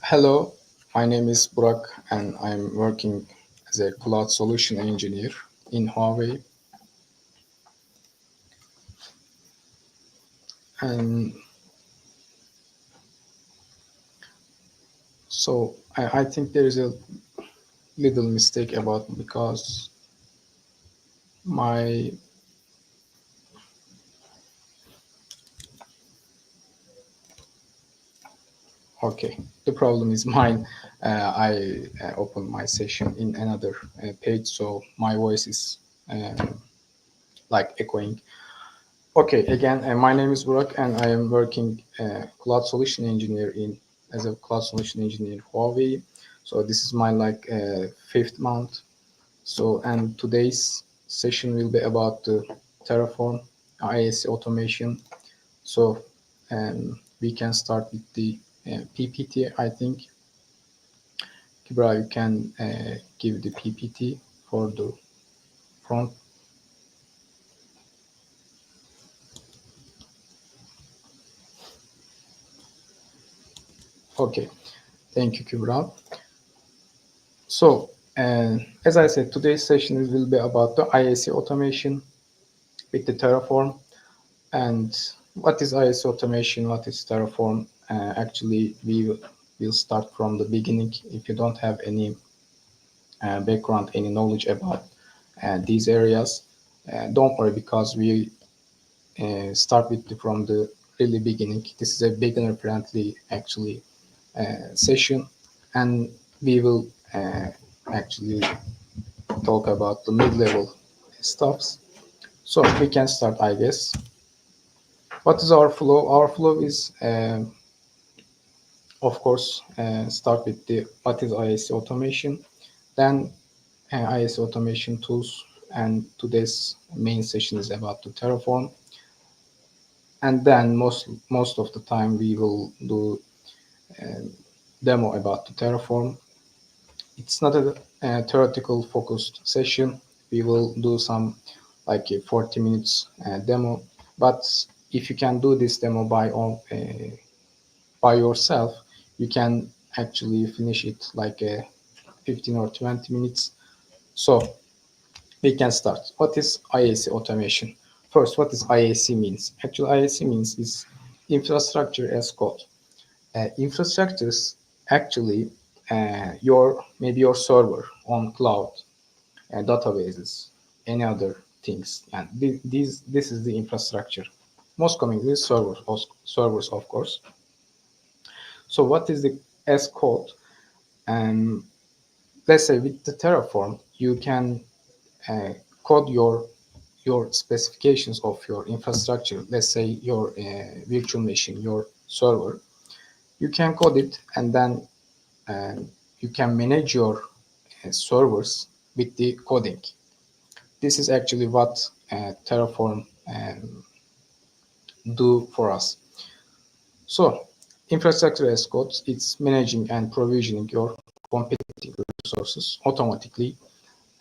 Hello, my name is Burak and I'm working as a cloud solution engineer in Huawei. And I think there is a little mistake about because my okay, the problem is mine. I opened my session in another page, so my voice is like echoing. Okay, again, my name is Burak, and I am working cloud solution engineer in as a cloud solution engineer in Huawei. So this is my like fifth month. So and today's session will be about the Terraform IAC automation. So we can start with the PPT. I think Kibra, you can give the PPT for the front. Okay, thank you, Kibra. So, as I said, today's session will be about the IAC automation with the Terraform. And what is IAC automation? What is Terraform? Actually, will start from the beginning. If you don't have any background, any knowledge about these areas, don't worry because we start with from the really beginning. This is a beginner-friendly actually session, and we will actually talk about the mid-level stuffs. So we can start, I guess. What is our flow? Our flow is, of course, start with the what is IAC automation, then IAC automation tools, and today's main session is about the Terraform. And then most of the time we will do demo about the Terraform. It's not a theoretical focused session. We will do some like a 40 minutes demo, but if you can do this demo by yourself, you can actually finish it like a 15 or 20 minutes. So we can start. What is IAC automation? First, what is IAC means? Actually, IAC means is infrastructure as code. Infrastructures actually your maybe your server on cloud, databases, any other things, and this is the infrastructure. Most commonly servers of course. So what is the S code? And let's say with the Terraform, you can code your specifications of your infrastructure. Let's say your virtual machine, your server. You can code it, and then you can manage your servers with the coding. This is actually what Terraform do for us. So infrastructure as code, it's managing and provisioning your computing resources automatically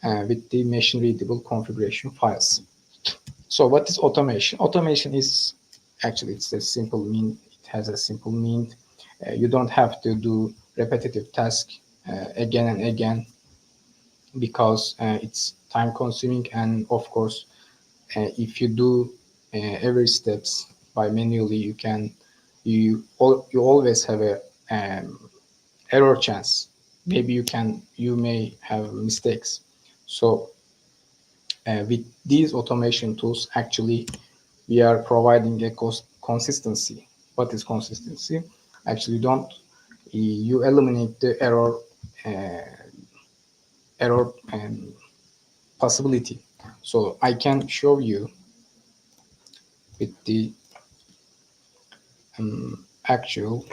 with the machine readable configuration files. So what is automation? Automation is actually it's a simple mean. It has a simple mean. You don't have to do repetitive task again and again because it's time consuming, and of course if you do every steps by manually, you always have a error chance. Maybe you may have mistakes. So with these automation tools, actually we are providing a consistency. What is consistency? Actually don't you eliminate the error possibility. So I can show you with the actual.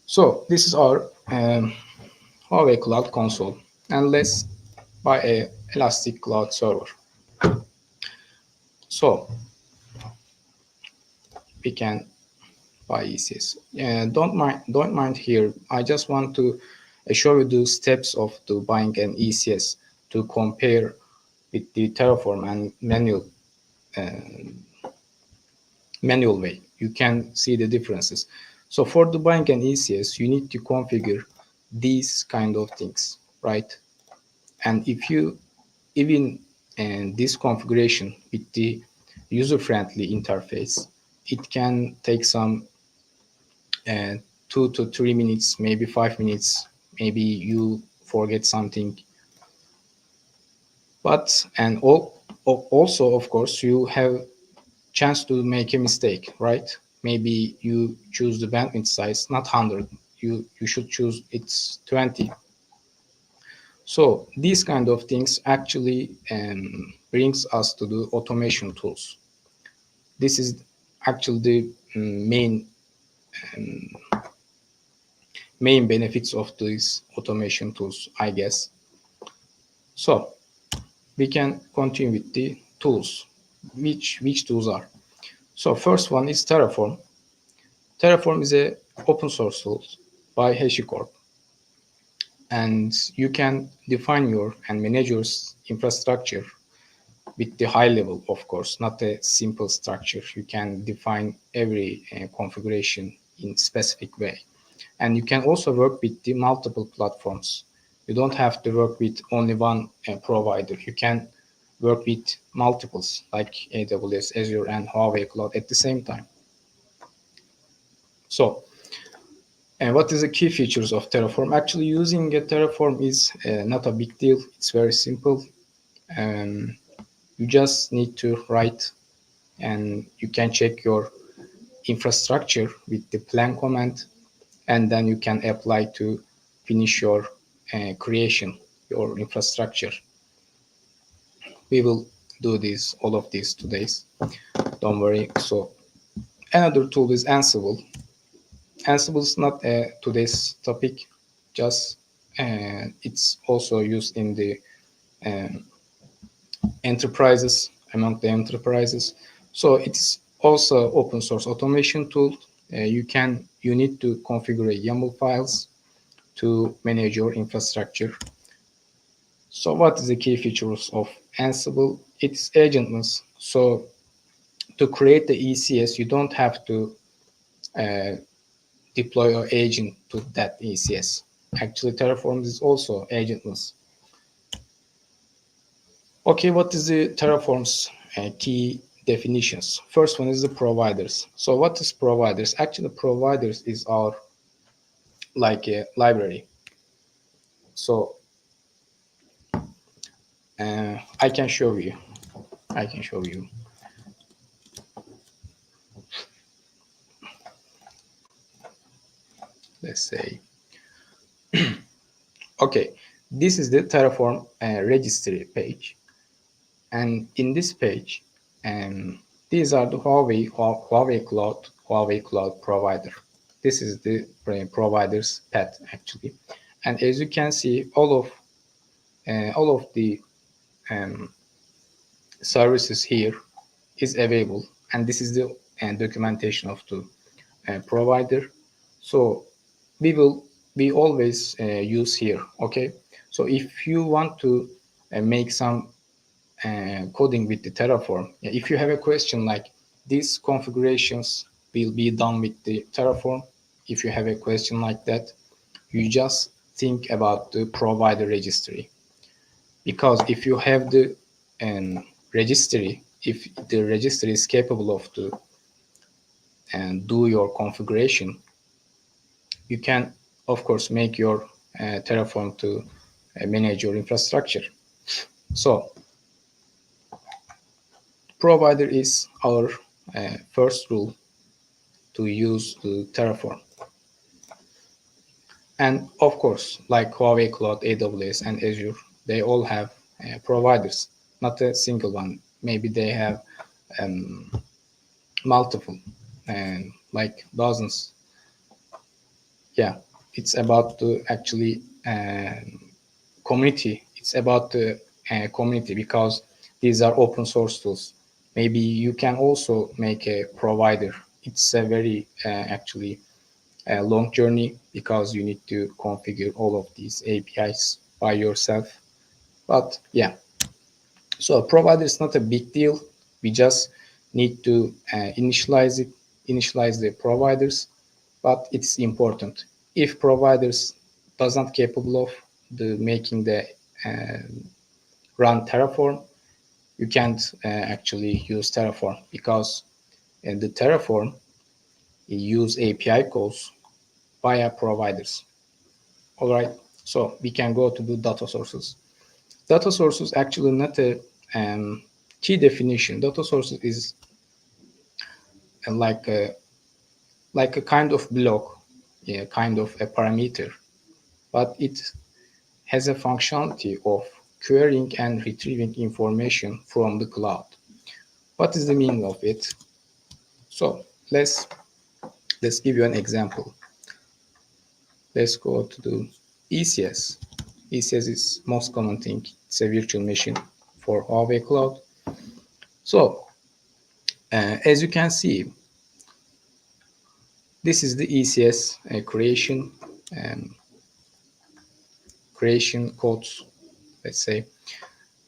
So this is our Huawei Cloud console, and let's buy a Elastic Cloud server. So we can buy ECS. Don't mind here. I just want to show you the steps of the buying an ECS to compare with the Terraform and manual way, you can see the differences. So for debug an ECS, you need to configure these kind of things, right? And if you even this configuration with the user-friendly interface, it can take some 2 to 3 minutes, maybe 5 minutes. Maybe you forget something, but also of course you have chance to make a mistake, right? Maybe you choose the bandwidth size not 100, you should choose it's 20. So these kind of things actually brings us to the automation tools. This is actually the main benefits of these automation tools, I guess. So we can continue with the tools. Which tools are? So first one is Terraform. Terraform is a open source tool by HashiCorp, and you can define your and manage your infrastructure with the high level, of course, not a simple structure. You can define every configuration in specific way. And you can also work with the multiple platforms. You don't have to work with only one provider. You can work with multiples like AWS, Azure, and Huawei Cloud at the same time. So, and what is the key features of Terraform? Actually, using a Terraform is not a big deal. It's very simple. You just need to write, and you can check your infrastructure with the plan command, and then you can apply to finish your creation, your infrastructure. We will do this, all of these today. Don't worry. So another tool is Ansible. Ansible is not today's topic, just it's also used in the enterprises, among the enterprises. So it's also open source automation tool. You need to configure YAML files to manage your infrastructure. So what is the key features of Ansible? It's agentless. So to create the ECS, you don't have to deploy your agent to that ECS. Actually, Terraform is also agentless. Okay, what is the Terraform's key definitions? First one is the providers. So what is providers? Actually, providers is our like a library. So I can show you. Let's say, okay, this is the Terraform registry page. And in this page, these are the Huawei Cloud provider. This is the provider's path actually. And as you can see, all of the services here is available, and this is the documentation of the provider. So we always use here. Okay, so if you want to make some coding with the Terraform, if you have a question like these configurations will be done with the Terraform, if you have a question like that, you just think about the provider registry. Because if you have the registry, if the registry is capable of to do your configuration, you can of course make your Terraform to manage your infrastructure. So provider is our first rule to use the Terraform. And of course, like Huawei Cloud, AWS, and Azure, they all have providers, not a single one. Maybe they have multiple, and like dozens. Yeah, it's about the actually community. It's about the community, because these are open source tools. Maybe you can also make a provider. It's a very actually a long journey, because you need to configure all of these APIs by yourself. But yeah, So provider is not a big deal. We just need to initialize the providers, but it's important. If providers doesn't capable of the making the uh, run Terraform, you can't actually use Terraform because the Terraform use API calls via providers. All right, so we can go to the data sources. Data sources actually not a key definition. Data sources is like a kind of block, yeah, kind of a parameter, but it has a functionality of querying and retrieving information from the cloud. What is the meaning of it? So let's give you an example. Let's go to the ECS. ECS is most common thing. It's a virtual machine for Huawei Cloud. So as you can see, this is the ECS um, creation codes, let's say.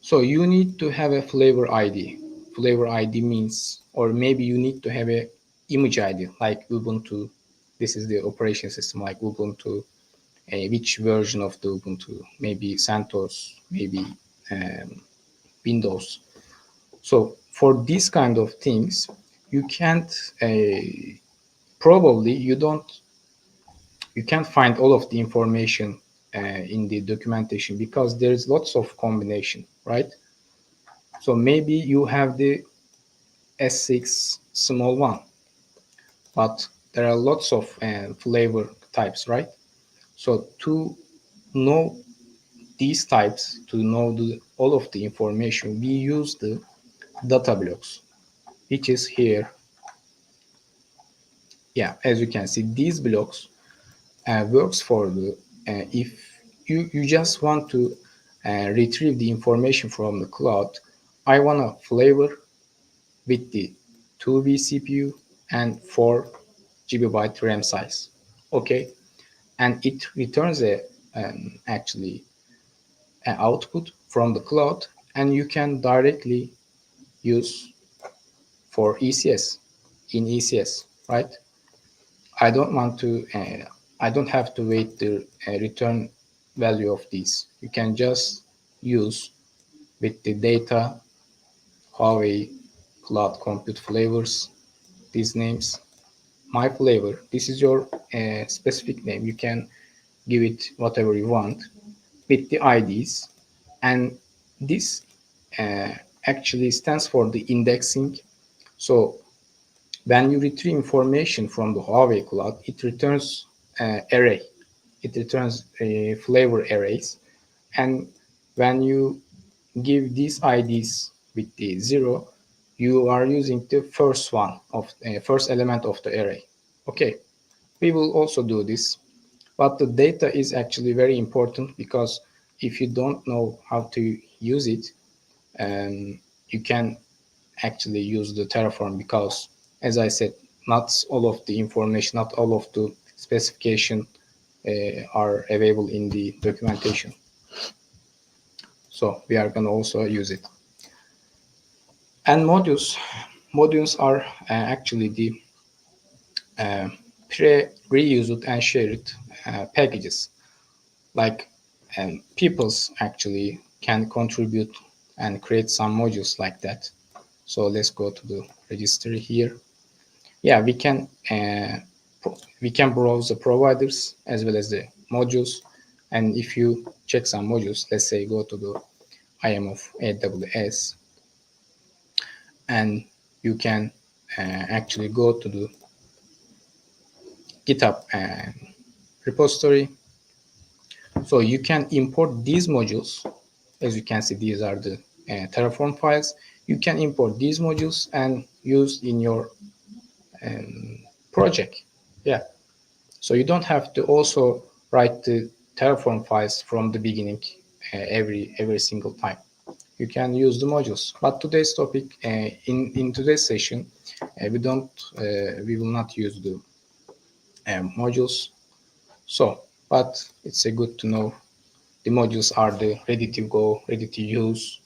So you need to have a flavor ID. Flavor ID means, or maybe you need to have a image ID like Ubuntu. This is the operation system like Ubuntu. Which version of the Ubuntu? Maybe CentOS, maybe um, Windows. So for these kind of things, you can't probably you can't find all of the information in the documentation because there's lots of combination, right? So maybe you have the S6 small one, but there are lots of flavor types, right? So to know these types, to know all of the information, we use the data blocks, which is here. Yeah, as you can see, these blocks works for the if you just want to retrieve the information from the cloud. I want a flavor with the 2B CPU and 4 GB RAM size. Okay, and it returns a actually an output from the cloud, and you can directly use for ECS in ECS, right? I don't want to. I don't have to wait the return value of these. You can just use with the data Huawei Cloud Compute flavors. These names, my flavor. This is your specific name. You can give it whatever you want with the IDs, and this uh, actually stands for the indexing. So when you retrieve information from the Huawei Cloud, it returns array. It returns flavor arrays. And when you give these IDs with the 0, you are using the first one of first element of the array. Okay, we will also do this, but the data is actually very important because if you don't know how to use it, you can actually use the Terraform because, as I said, not all of the information, not all of the specification are available in the documentation. So we are going to also use it. And modules are actually the pre-reused and shared packages. Like peoples actually can contribute and create some modules like that. So let's go to the registry here. Yeah, we can browse the providers as well as the modules. And if you check some modules, let's say go to the IAM of AWS, and you can actually go to the GitHub repository. So you can import these modules. As you can see, these are the Terraform files. You can import these modules and use in your project. Yeah. So you don't have to also write the Terraform files from the beginning every single time. You can use the modules. But today's topic, in today's session, we will not use the modules. So, but it's a good to know the modules are the ready to go, ready to use.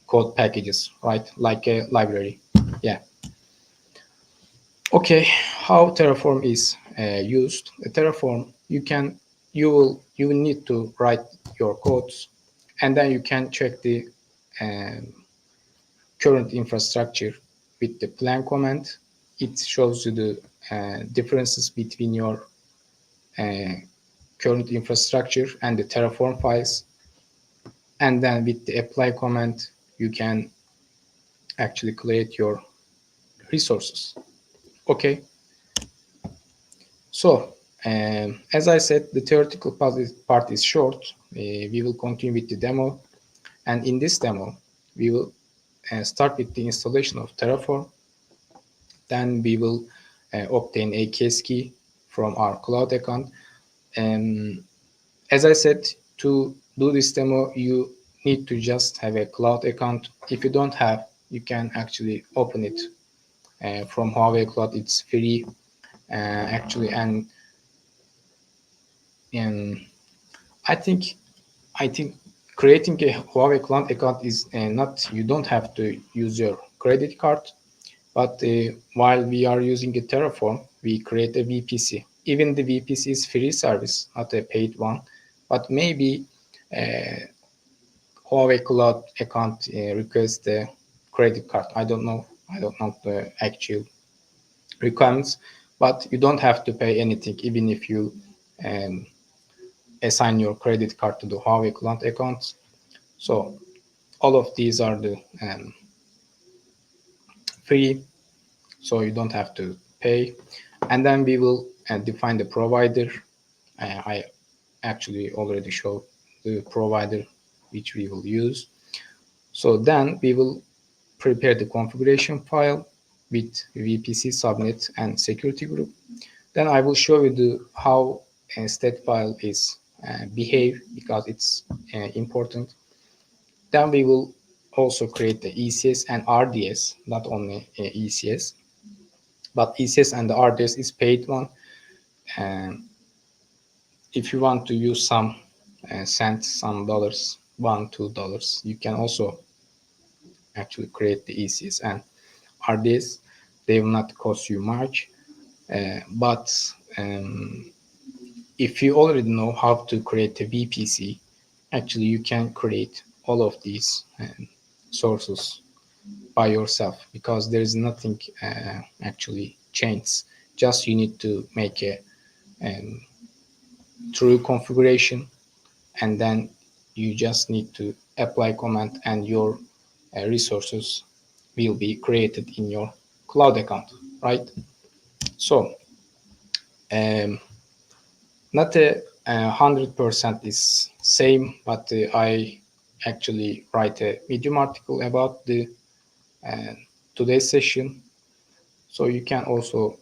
code packages, right? Like a library. Yeah. Okay, how Terraform is used? Terraform, you will need to write your codes, and then you can check the um, current infrastructure with the plan command. It shows you the differences between your uh, current infrastructure and the Terraform files. And then with the apply command, you can actually create your resources. Okay, so as I said, the theoretical part is short. We will continue with the demo. And in this demo, we will start with the installation of Terraform. Then we will obtain a case key from our cloud account. And as I said, to do this demo, you need to just have a cloud account. If you don't have, you can actually open it from Huawei Cloud. It's free actually, and I think I think creating a Huawei Cloud account is not, you don't have to use your credit card, but while we are using a Terraform, we create a VPC. Even the VPC is free service, not a paid one, but maybe Huawei Cloud account requires the credit card. I don't know. I don't know the actual requirements, but you don't have to pay anything, even if you um, assign your credit card to the Huawei Cloud account. So all of these are the free, so you don't have to pay. And then we will define the provider. I actually already showed the provider which we will use. So then we will prepare the configuration file with VPC subnet and security group. Then I will show you how a state file is behave, because it's important. Then we will also create the ECS and RDS, not only ECS, but ECS and the RDS is paid one. And if you want to use some cents, some dollars, $1, $2, you can also actually create the ECS and RDS. They will not cost you much, but if you already know how to create a VPC, actually you can create all of these sources by yourself, because there is nothing actually changed. Just you need to make a true configuration, and then you just need to apply command, and your resources will be created in your cloud account, right? So not a 100% is same, but I actually write a Medium article about the today's session. So you can also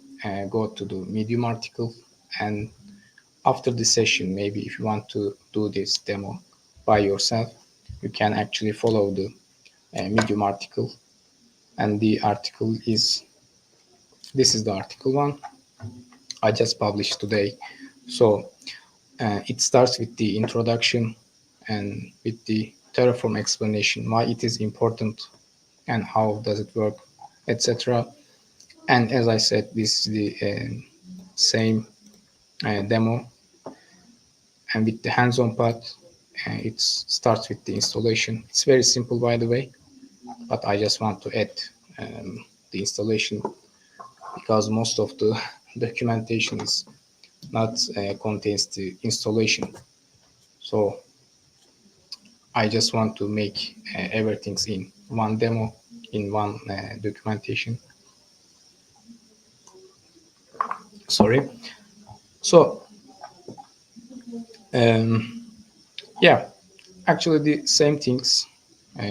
go to the Medium article, and after the session, maybe if you want to do this demo by yourself, you can actually follow the Medium article. And the article is, this is the article one I just published today. So it starts with the introduction and with the Terraform explanation, why it is important and how does it work, etc. And as I said, this is the same demo, and with the hands-on part, it starts with the installation. It's very simple, by the way, but I just want to add the installation, because most of the documentation is not contains the installation. So I just want to make everything's in one demo, in one documentation. Sorry. So yeah, actually the same things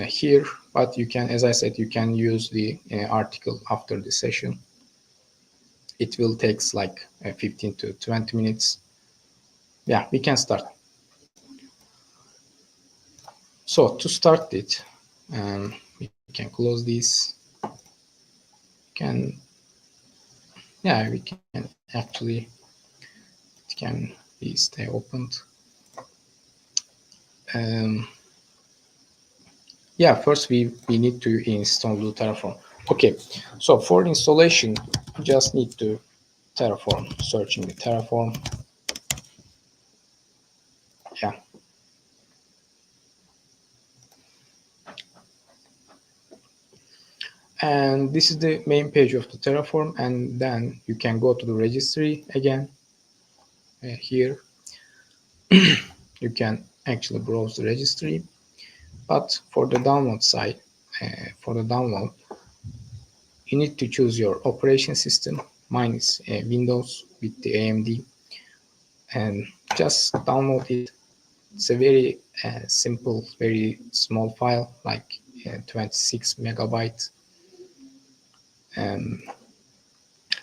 here, but you can, as I said, you can use the article after the session. It will takes like 15 to 20 minutes. Yeah, we can start. So to start it, we can close this. Can, yeah, we can actually, it can be stay opened. Yeah, first we need to install the Terraform. Okay, so for installation, you just need to Terraform, searching the Terraform. Yeah. And this is the main page of the Terraform, and then you can go to the registry again. Here you can actually browse the registry, but for the download side, for the download, you need to choose your operation system. Mine is Windows with the AMD, and just download it. It's a very simple, very small file, like 26 megabytes.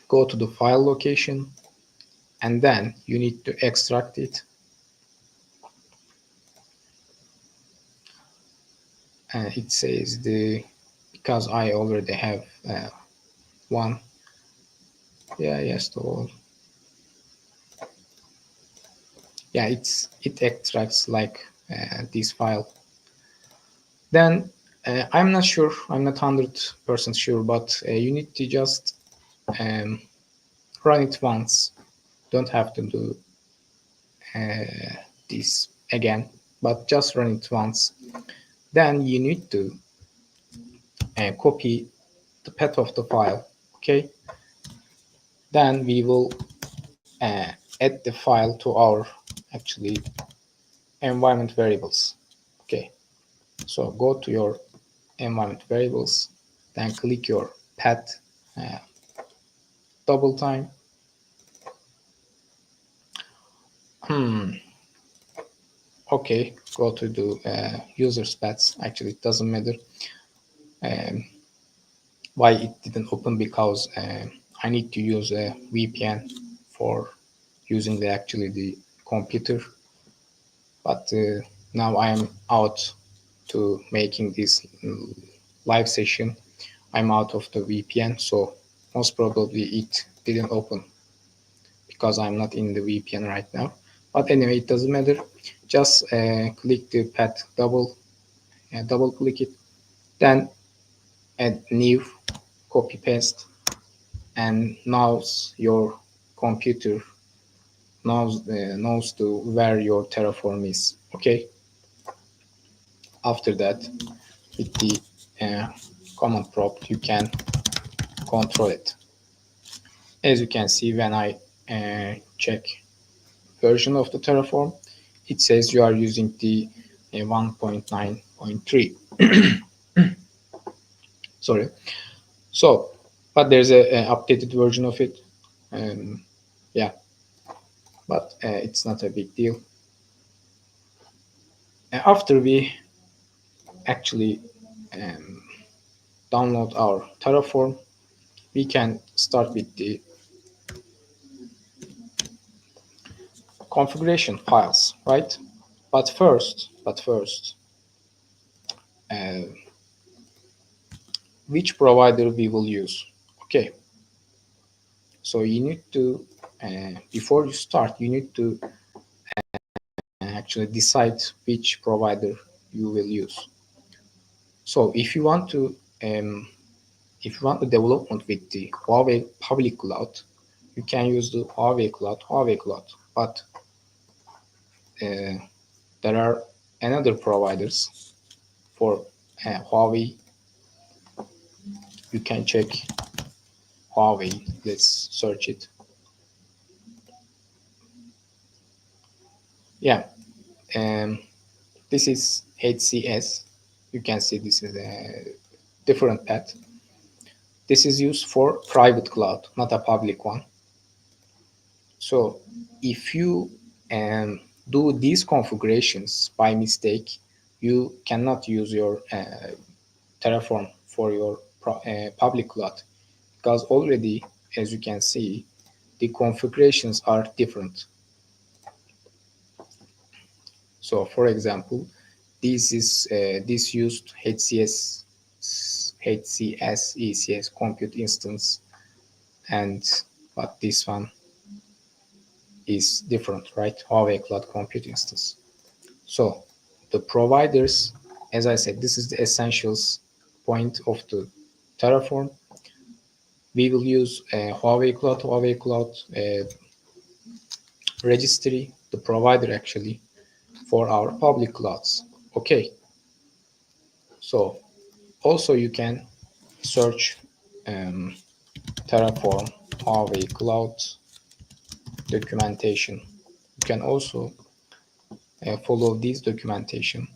Go to the file location, and then you need to extract it. It says because I already have one. Yeah, yes, to all. Yeah, it extracts like this file. Then I'm not sure, I'm not 100% sure, but you need to just um, run it once. Don't have to do this again, but just run it once. Then you need to copy the path of the file. Okay. Then we will add the file to our actually environment variables. Okay. So go to your environment variables, then click your path double time. Okay, go to the user's paths. Actually, it doesn't matter why it didn't open, because I need to use a VPN for using the computer. But now I am out to making this live session. I'm out of the VPN, so most probably it didn't open because I'm not in the VPN right now. But anyway, it doesn't matter. Just click the path, double click it, then add new, copy paste, and now your computer knows where your Terraform is. Okay. After that, with the command prompt, you can control it. As you can see, when I check version of the Terraform, it says you are using the 1.9.3. Sorry. So, but there's a updated version of it. Yeah, but it's not a big deal. After we actually download our Terraform, we can start with the configuration files, right? But first, uh, which provider we will use? Okay, so you need to before you start, you need to actually decide which provider you will use. So if you want the development with the Huawei public cloud, you can use the Huawei Cloud. But there are another providers for Huawei. You can check Huawei. Let's search it. Yeah, this is HCS. You can see this is a different path. This is used for private cloud, not a public one. So if you do these configurations by mistake, you cannot use your Terraform for your public cloud, because already, as you can see, the configurations are different. So for example, this used HCS ECS compute instance, and but this one is different, right? Huawei Cloud Compute Instance. So the providers as I said, this is the essentials point of the Terraform. We will use Huawei Cloud registry, the provider actually, for our public clouds. Okay, so also you can search um, Terraform Huawei Cloud documentation. You can also follow this documentation.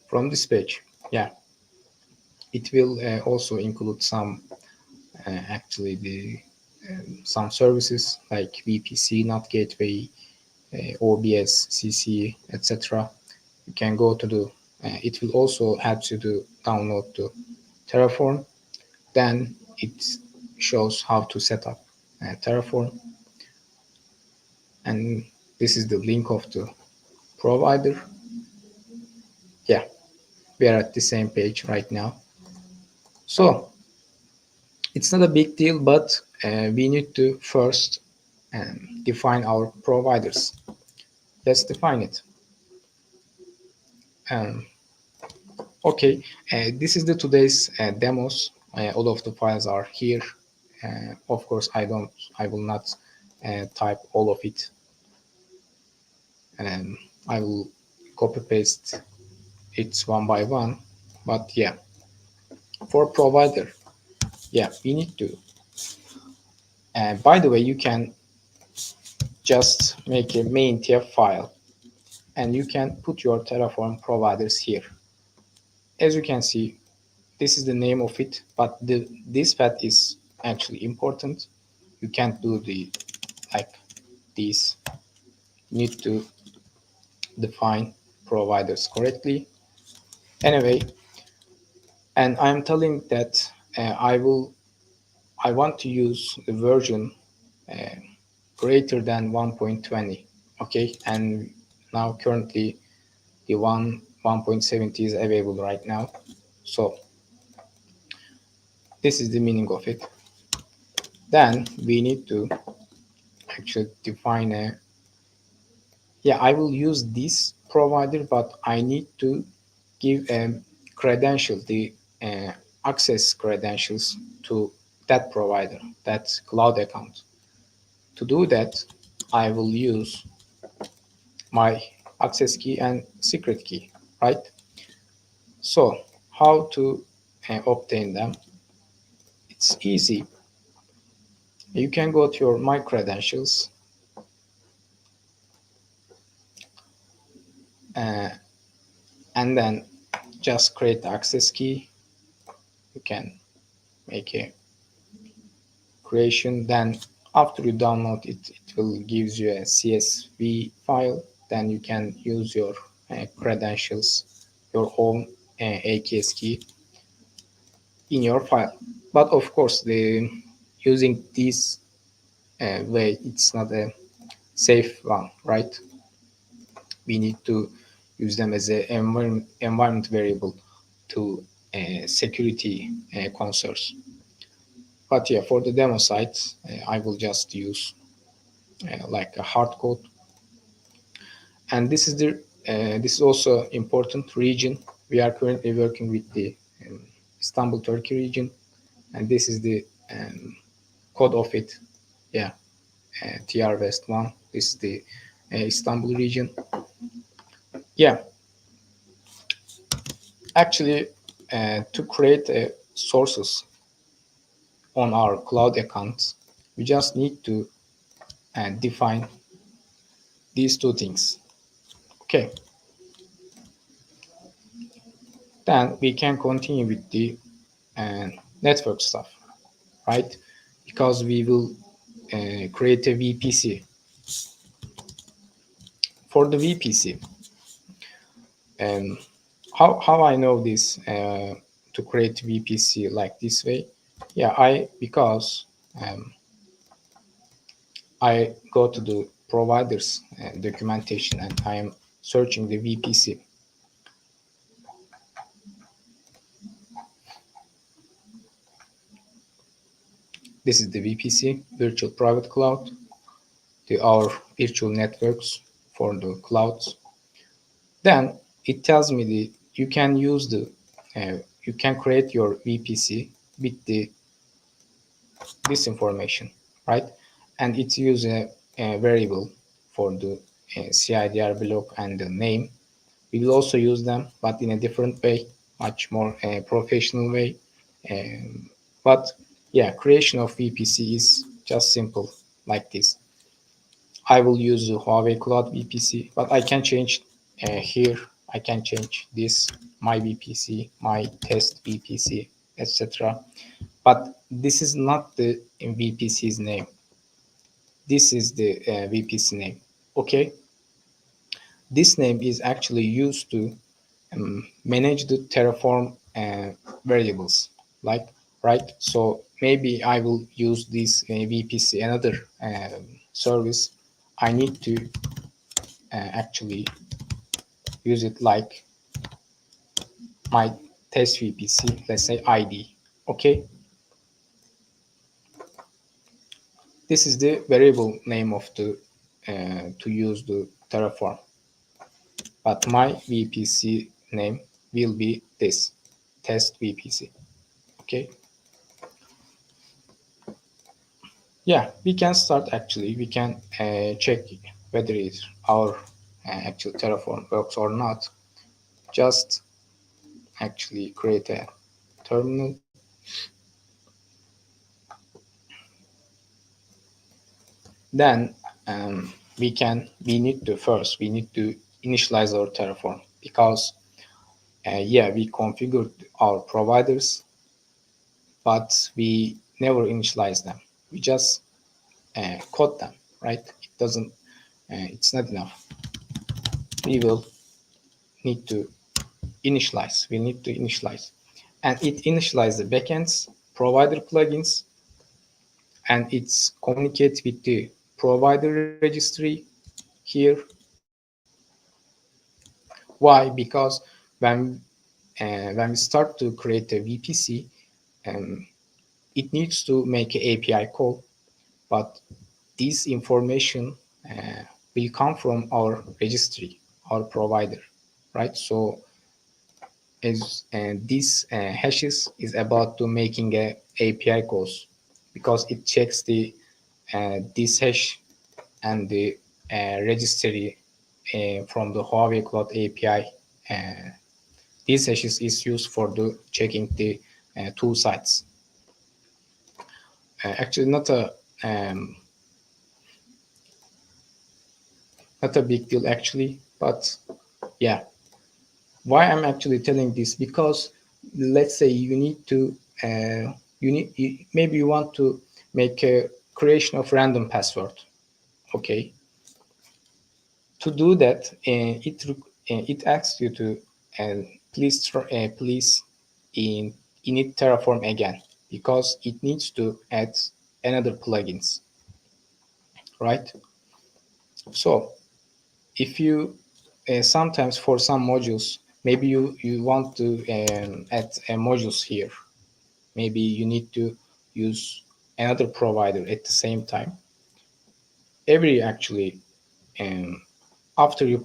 From this page. Yeah, it will also include some actually the some services like VPC, NAT gateway, OBS, CC, etc. You can go to the. It will also help you to download the Terraform. Then it shows how to set up Terraform, and this is the link of the provider. Yeah, we are at the same page right now. So it's not a big deal, but we need to first define our providers. Let's define it. Um, okay, this is the today's demos. All of the files are here. Of course, I will not type all of it. I will copy paste it one by one. But yeah, for provider, yeah, we need to. By the way, you can just make a main TF file and you can put your Terraform providers here. As you can see, this is the name of it, but this path is actually important. You can't do the like this. You need to define providers correctly. Anyway, and I'm telling that I want to use the version greater than 1.20. Okay, and now currently the 1.70 is available right now. So this is the meaning of it. Then we need to actually define a, yeah, I will use this provider, but I need to give a credential, the access credentials to that provider, that cloud account. To do that, I will use my access key and secret key, right? So how to obtain them? It's easy. You can go to your my credentials and then just create the access key. You can make a creation. Then after you download it, it will gives you a CSV file. Then you can use your credentials, your own AKS key in your file. But of course, the using this way, it's not a safe one, right? We need to use them as an environment variable to security concerns. But yeah, for the demo site, I will just use like a hard code. And this is also important region. We are currently working with the Istanbul, Turkey region, and this is the code of it. Yeah, TR West 1. This is the Istanbul region. Yeah, actually, to create sources on our cloud accounts, we just need to define these two things. Okay. Then we can continue with the network stuff, right? Because we will create a VPC. For the VPC, how I know this to create VPC like this way? Yeah, because I go to the providers documentation and I am searching the VPC. This is the VPC, Virtual Private Cloud. our virtual networks for the clouds. Then it tells me you can use you can create your VPC with this information, right? And it uses a variable for the CIDR block and the name. We will also use them, but in a different way, much more professional way. But yeah, creation of VPC is just simple like this. I will use the Huawei Cloud VPC, but I can change here. I can change this, my VPC, my test VPC, etc. But this is not the VPC's name. This is the VPC name. Okay. This name is actually used to manage the Terraform variables, like, right? So maybe I will use this VPC, another service. I need to actually use it like my test VPC, let's say ID. Okay, this is the variable name of the to use the Terraform, but my VPC name will be this test VPC. Okay, yeah, we can start. Actually, we can check whether our actual Terraform works or not. Just actually create a terminal. Then we need to initialize our Terraform, because yeah, we configured our providers, but we never initialize them. We just code them, right? It doesn't. It's not enough. We will need to initialize. We need to initialize, and it initializes the backends, provider plugins, and it's communicates with the provider registry here. Why? Because when we start to create a VPC, um, it needs to make an API call, but this information will come from our registry, our provider, right? So as this hashes is about to making a API calls, because it checks the this hash and the registry from the Huawei Cloud API. These hashes is used for the checking the two sites. Actually, um, not a big deal actually, but yeah. Why I'm actually telling this? Because let's say you need to maybe you want to make a creation of random password. Okay, to do that, it asks you to please init Terraform again, because it needs to add another plugins, right? So if you sometimes for some modules, maybe you want to add modules here, maybe you need to use another provider at the same time. Every actually um, after you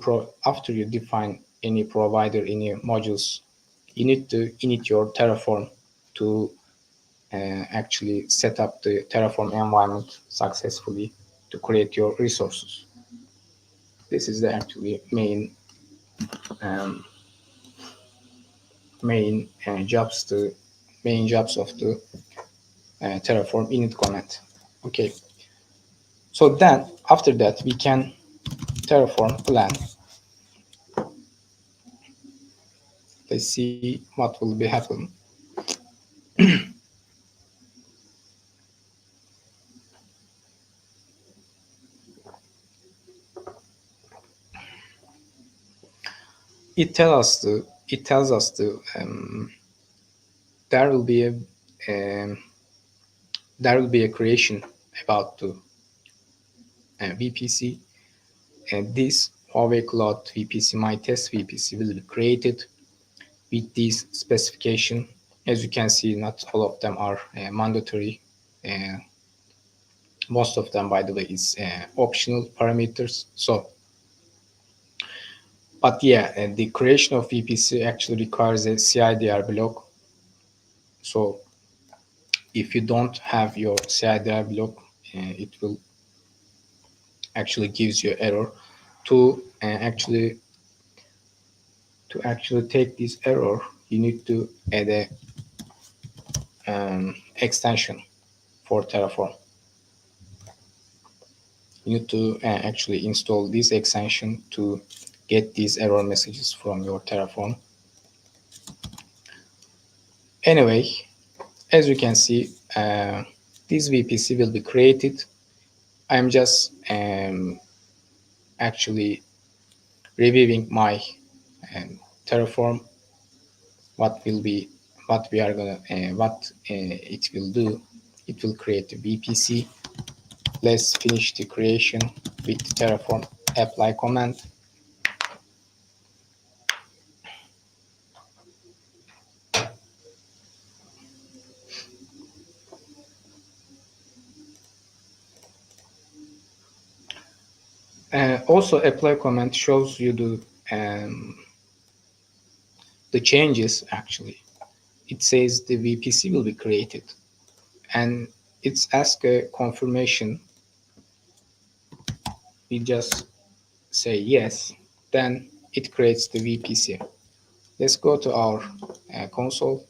define any provider, any modules, you need to init your Terraform to actually set up the Terraform environment successfully to create your resources. This is the actually um, main jobs of the Terraform init command. Okay, so then after that we can Terraform plan. Let's see what will be happen. It tells us the there will be a um, there will be a creation about the VPC, and this Huawei Cloud VPC, my test VPC, will be created with this specification. As you can see, not all of them are mandatory. Uh, Most of them, by the way, is optional parameters. So, but yeah, the creation of VPC actually requires a CIDR block. So if you don't have your CIDR block, it will actually gives you error. To actually take this error, you need to add a extension for Terraform. You need to actually install this extension to get these error messages from your Terraform. Anyway, as you can see, this VPC will be created. I'm just actually reviewing my Terraform. What will be, what we are gonna, what it will do. It will create a VPC. Let's finish the creation with the Terraform apply command. Also, apply command shows you the changes. Actually, it says the VPC will be created, and it's ask a confirmation. We just say yes, then it creates the VPC. Let's go to our console.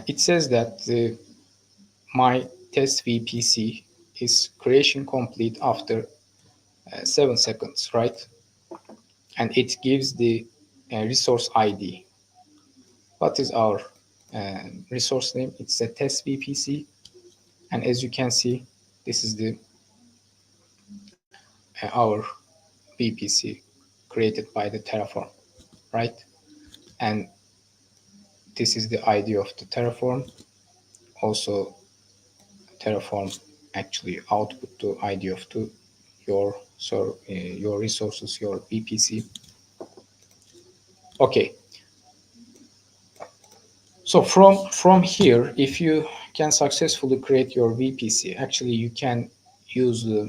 It says that my test VPC is creation complete after 7 seconds, right? And it gives the resource ID. What is our resource name? It's a test VPC. And as you can see, this is the our VPC created by the Terraform, right? And this is the ID of the Terraform. Also, Terraform actually output the ID of your your resources, your VPC. Okay. So from here, if you can successfully create your VPC, actually you can use the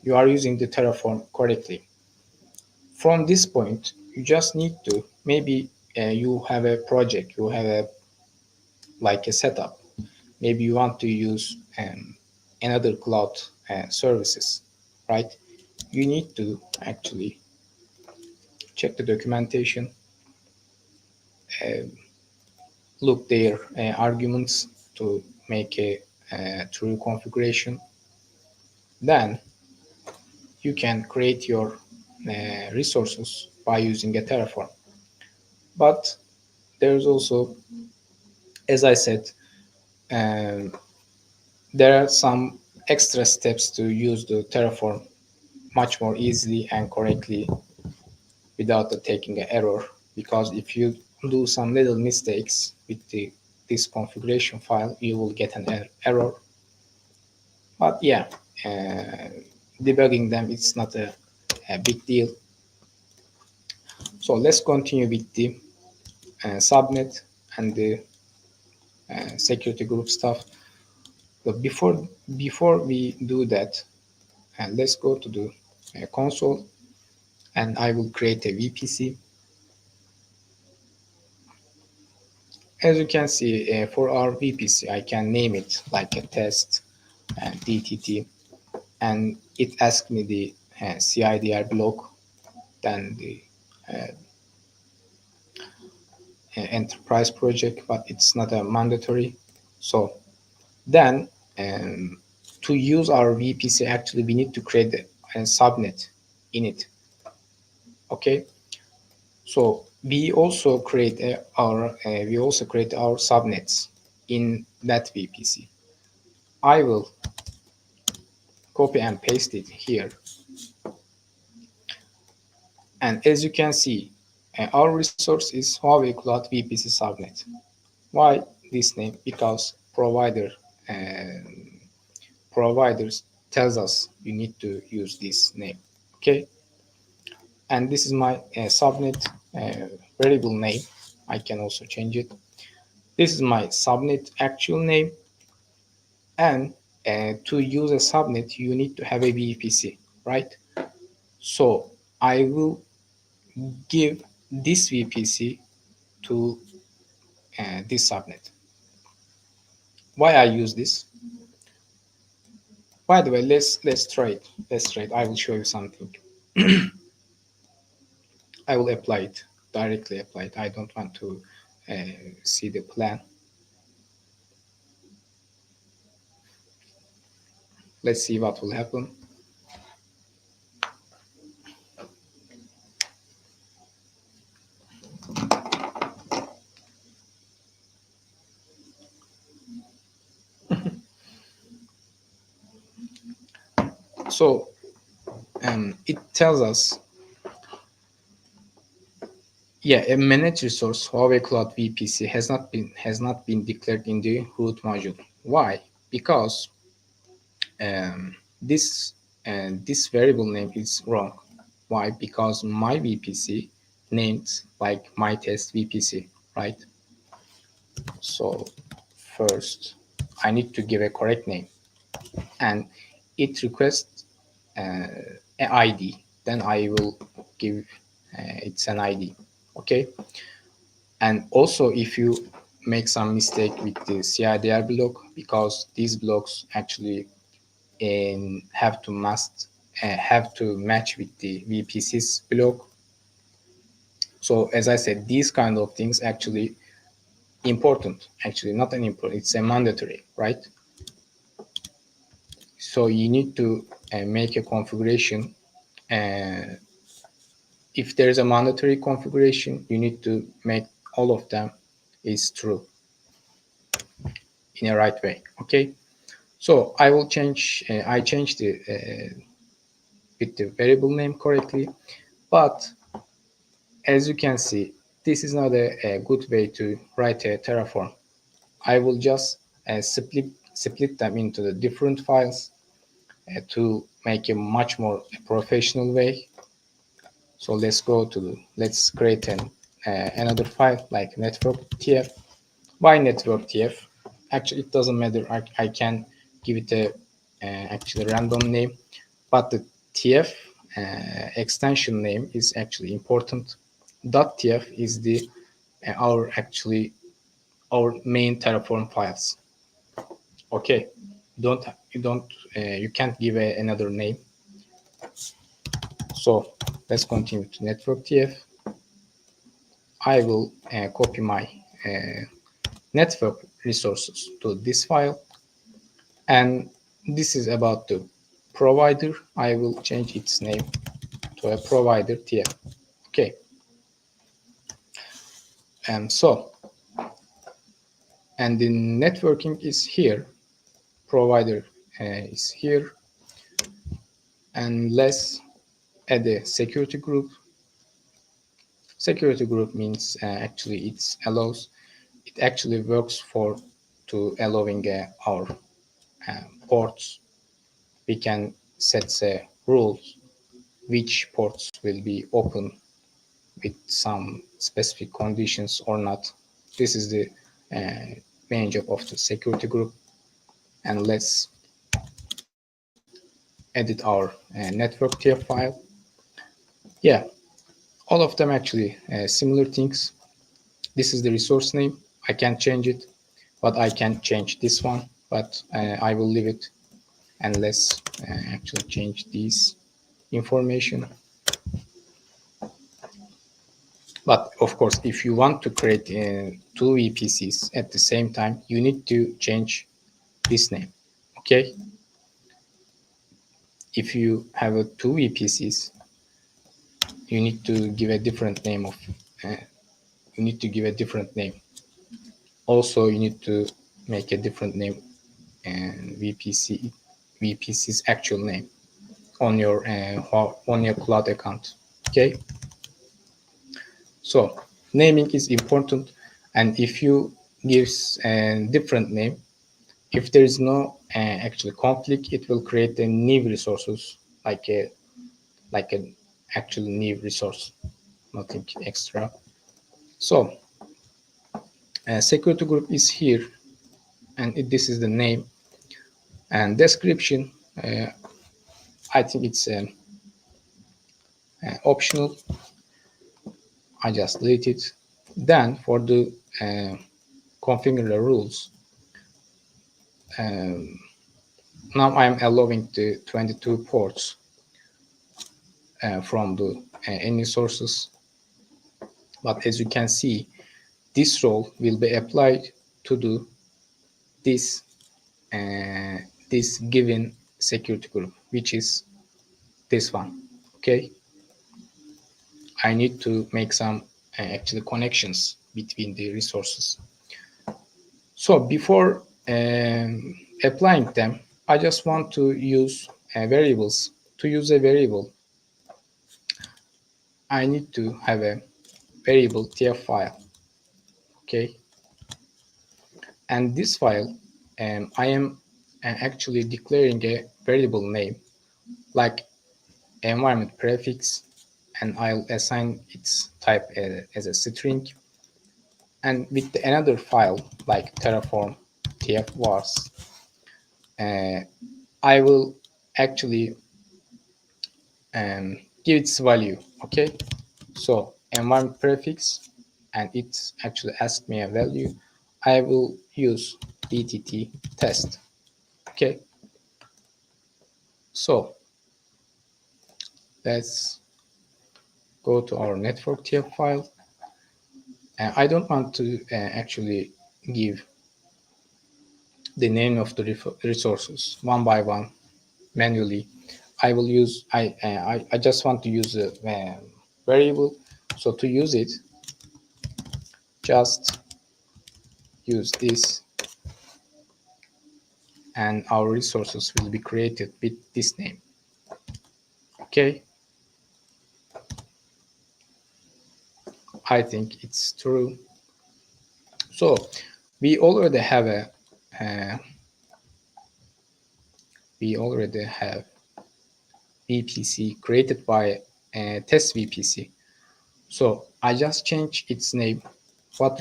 you are using the Terraform correctly. From this point, you just need to maybe you have a project, you have a like a setup. Maybe you want to use another cloud services, right? You need to actually check the documentation, look their arguments to make a true configuration. Then you can create your resources by using a Terraform. But there's also, as I said, um, there are some extra steps to use the Terraform much more easily and correctly without taking an error. Because if you do some little mistakes with this configuration file, you will get an error. But yeah, debugging them, it's not a big deal. So let's continue with the subnet and the security group stuff. But before we do that, let's go to the console, and I will create a VPC. As you can see, for our VPC, I can name it like a test and DTT, and it asks me the CIDR block, then the enterprise project, but it's not a mandatory. So then to use our VPC, actually we need to create a subnet in it. Okay, so we also create our subnets in that VPC. I will copy and paste it here, and as you can see, our resource is Huawei Cloud VPC subnet. Why this name? Because providers tells us you need to use this name. Okay, and this is my subnet variable name. I can also change it. This is my subnet actual name, and to use a subnet you need to have a VPC, right? So I will give this VPC to this subnet. Why I use this? By the way, let's try it. Let's try it. I will show you something. I will apply it directly. Apply it. I don't want to see the plan. Let's see what will happen. So it tells us, yeah, a managed resource Huawei Cloud VPC has not been declared in the root module. Why? Because this this variable name is wrong. Why? Because my VPC named like my test VPC, right? So first I need to give a correct name, and it requests an ID. Then I will give it's an ID. Okay. And also, if you make some mistake with the CIDR block, because these blocks actually have to match with the VPC's block. So as I said, these kind of things actually important. Actually, not an important. It's a mandatory, right? So you need to make a configuration. If there is a mandatory configuration, you need to make all of them is true in a right way. Okay. So I will change. I changed the with the variable name correctly, but as you can see, this is not a good way to write a Terraform. I will just split them into the different files to make a much more professional way. So let's create another file like network tf. Why network tf? Actually, it doesn't matter. I can give it a actually random name, but the tf extension name is actually important. .tf is the our main Terraform files. Okay, you can't give another name. So let's continue to network tf. I will copy my network resources to this file, and this is about the provider. I will change its name to a provider tf. Okay, and so and the networking is here, provider is here, and let's add a security group. Security group means actually it actually works to allowing our ports. We can set rules which ports will be open with some specific conditions or not. This is the main job of the security group. And let's edit our network tier file. Yeah, all of them actually similar things. This is the resource name. I can change it, but I can change this one, but I will leave it. And let's actually change these information. But of course, if you want to create two VPCs at the same time, you need to change this name. Okay. If you have two VPCs, you need to give a different name you need to give a different name. Also, you need to make a different name and VPC's actual name on your cloud account. Okay. So naming is important, and if you give a different name, If there is no actually conflict, it will create a new resources, like an actual new resource, nothing extra. So security group is here, and this is the name and description. I think it's optional. I just delete it. Then for the configure the rules, now I'm allowing the 22 ports from the any sources. But as you can see, this role will be applied to do this this given security group, which is this one. Okay, I need to make some actually connections between the resources. So before applying them, I just want to use variables. To use a variable, I need to have a variable tf file. Okay, and this file, I am actually declaring a variable name like environment prefix, and I'll assign its type as a string. And with another file like Terraform tfvars, I will actually give its value. Okay, so environment prefix, and it actually asked me a value. I will use dtt test. Okay, so let's go to our network tf file. I don't want to actually give the name of the resources one by one manually. I will use I just want to use a variable. So to use it, just use this, and our resources will be created with this name. Okay, I think it's true. So we already have a VPC created by test VPC. So I just change its name. What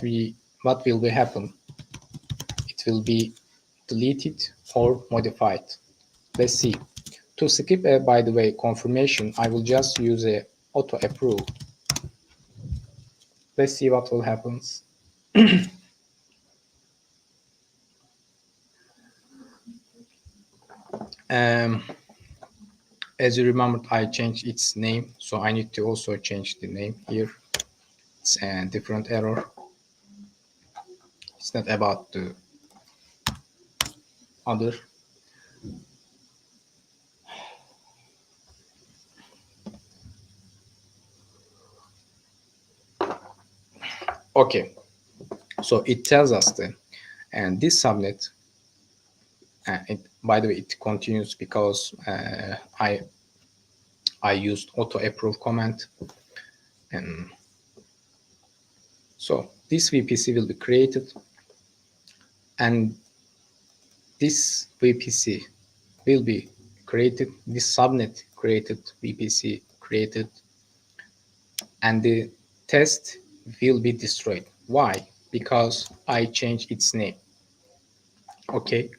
will be happen? It will be deleted or modified. Let's see. To skip by the way confirmation, I will just use a auto approve. Let's see what will happen. As you remembered, I changed its name, so I need to also change the name here. It's a different error. It's not about the other. Okay, so it tells us then, and this subnet, by the way, it continues because I used auto approve command, and so this VPC will be created, and this VPC will be created, this subnet created, VPC created, and the test will be destroyed. Why? Because I changed its name. Okay,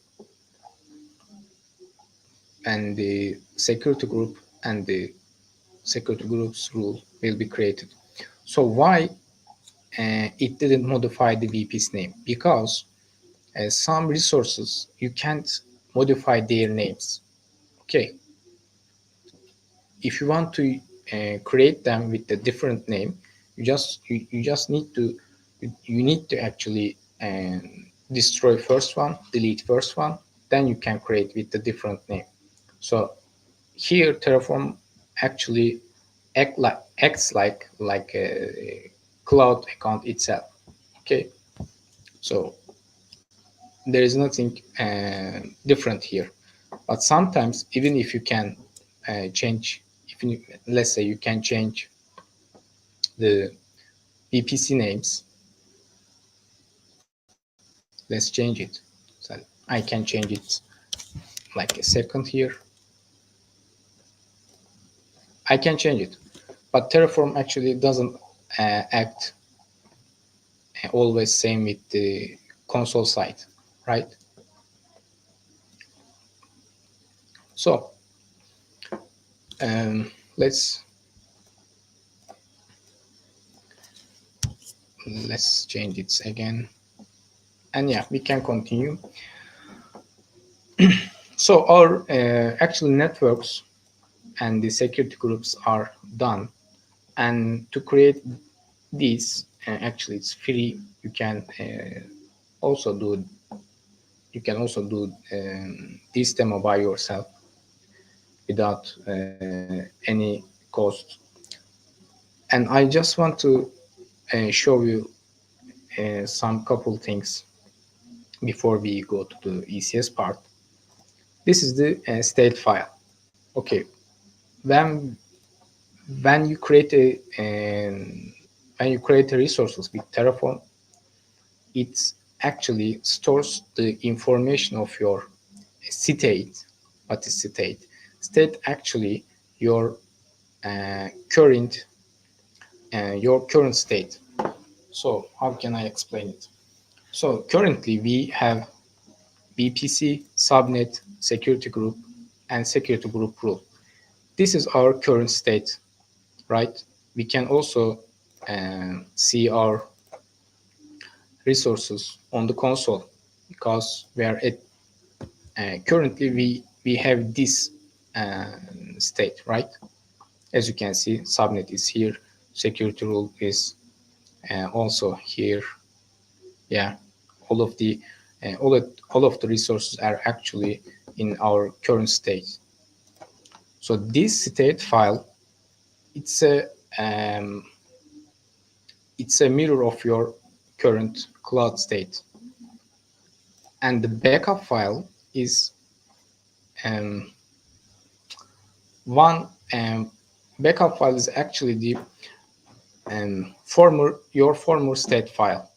and the security group and the security group's rule will be created. So why it didn't modify the VP's name? Because some resources you can't modify their names. Okay, if you want to create them with a different name, you just need to actually destroy first one, delete first one, then you can create with a different name. So here Terraform actually acts like a cloud account itself. Okay, so there is nothing different here. But sometimes, even if you can change, let's say you can change the VPC names, let's change it. So I can change it like a second here. I can change it, but Terraform actually doesn't act always same with the console side, right? So let's change it again, and yeah, we can continue. So our actual networks and the security groups are done, and to create these, actually it's free. You can also do this demo by yourself without any cost. And I just want to show you some couple things before we go to the ECS part. This is the state file. Okay, when when you create a resources with Terraform, it actually stores the information of your state. What is state? State actually your uh, current state. So how can I explain it? So currently we have VPC, subnet, security group, and security group rule. This is our current state, right? We can also see our resources on the console because we are at currently we have this uh, state, right? As you can see, subnet is here, security rule is also here. Yeah, all of the all of the resources are actually in our current state. So this state file, it's a um, it's a mirror of your current cloud state, and the backup file is um, one backup file is actually the former state file.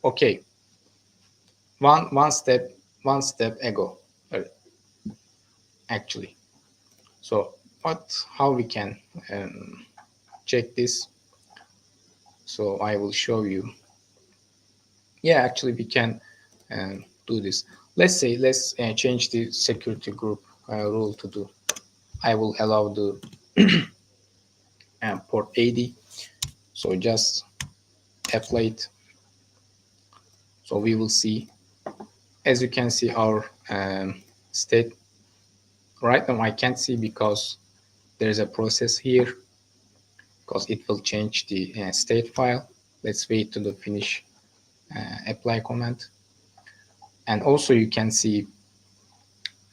Okay, one step ago, actually. So how we can check this? So I will show you. Yeah, actually we can do this. Let's change the security group rule to do. I will allow the port 80. So just apply it. So we will see, as you can see, our state. Right now I can't see because there is a process here, because it will change the state file. Let's wait to the finish apply command. And also you can see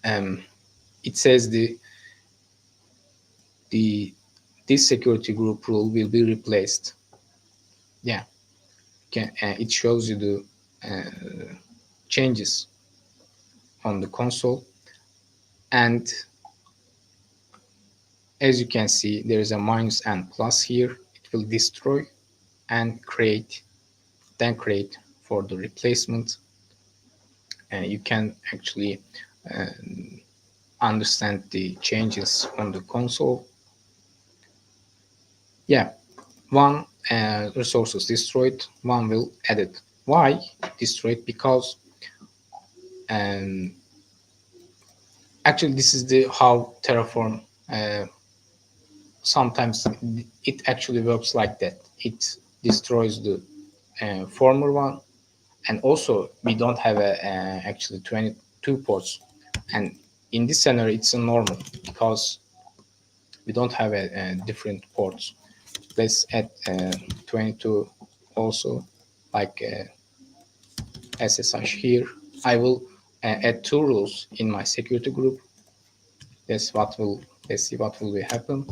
it says this security group rule will be replaced. Yeah, it shows you the changes on the console, and as you can see, there is a minus and plus here. It will destroy and create for the replacement. And you can actually understand the changes on the console. Yeah, one resource is destroyed, one will added. Why destroyed? Because actually this is the how Terraform sometimes it actually works like that. It destroys the former one, and also we don't have actually 22 ports, and in this scenario it's a normal because we don't have a different ports. Let's add 22 also, like SSH here. I will add two rules in my security group. Let's see what will happen.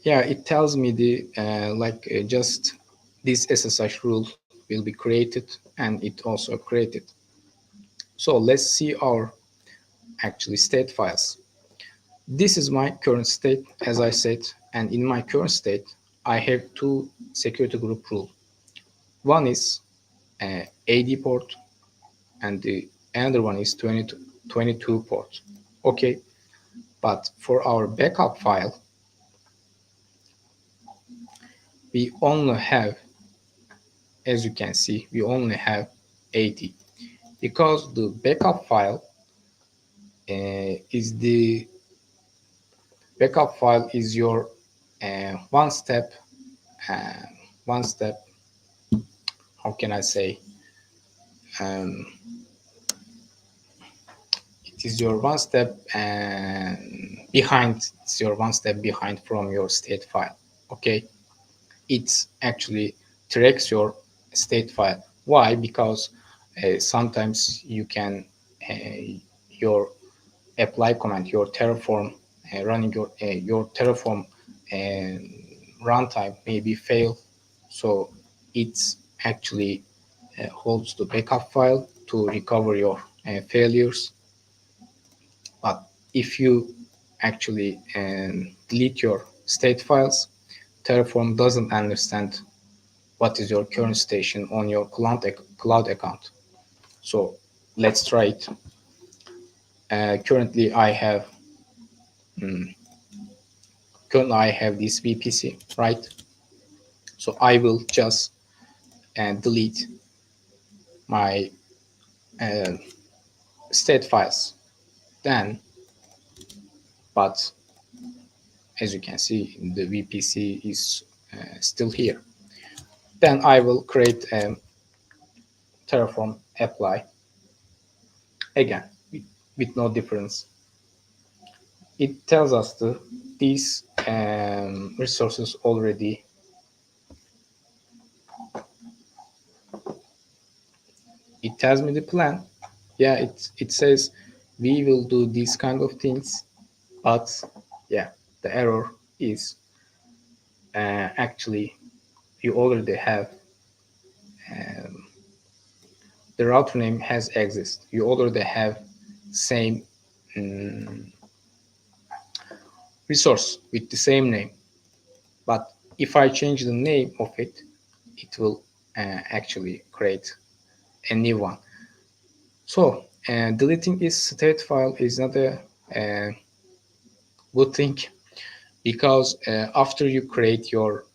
Yeah, it tells me the just this SSH rule will be created, and it also created. So let's see our actually state files. This is my current state, as I said, and in my current state, I have two security group rule. One is AD port, and the another one is 22 port. Okay, but for our backup file, we only have, as you can see, we only have 80 because the backup file is the backup file is your one step uh, one step, how can I say, um, it is your one step behind, it's your one step behind from your state file. Okay, it actually tracks your state file. Why? Because sometimes you can your apply command, your Terraform running your Terraform runtime maybe fail, so it's actually holds the backup file to recover your failures. But if you actually delete your state files, Terraform doesn't understand what is your current station on your cloud account. So let's try it. Currently, I have this VPC, right? So I will just delete my uh, state files. Then, but as you can see, the VPC is still here. Then I will create a Terraform apply again with no difference. It tells us these resources already. It tells me the plan. Yeah, it says we will do these kind of things, but yeah, the error is actually you already have the router name has exist. You already have same resource with the same name. But if I change the name of it, it will actually create a new one. So deleting this state file is not a good thing, because after you create your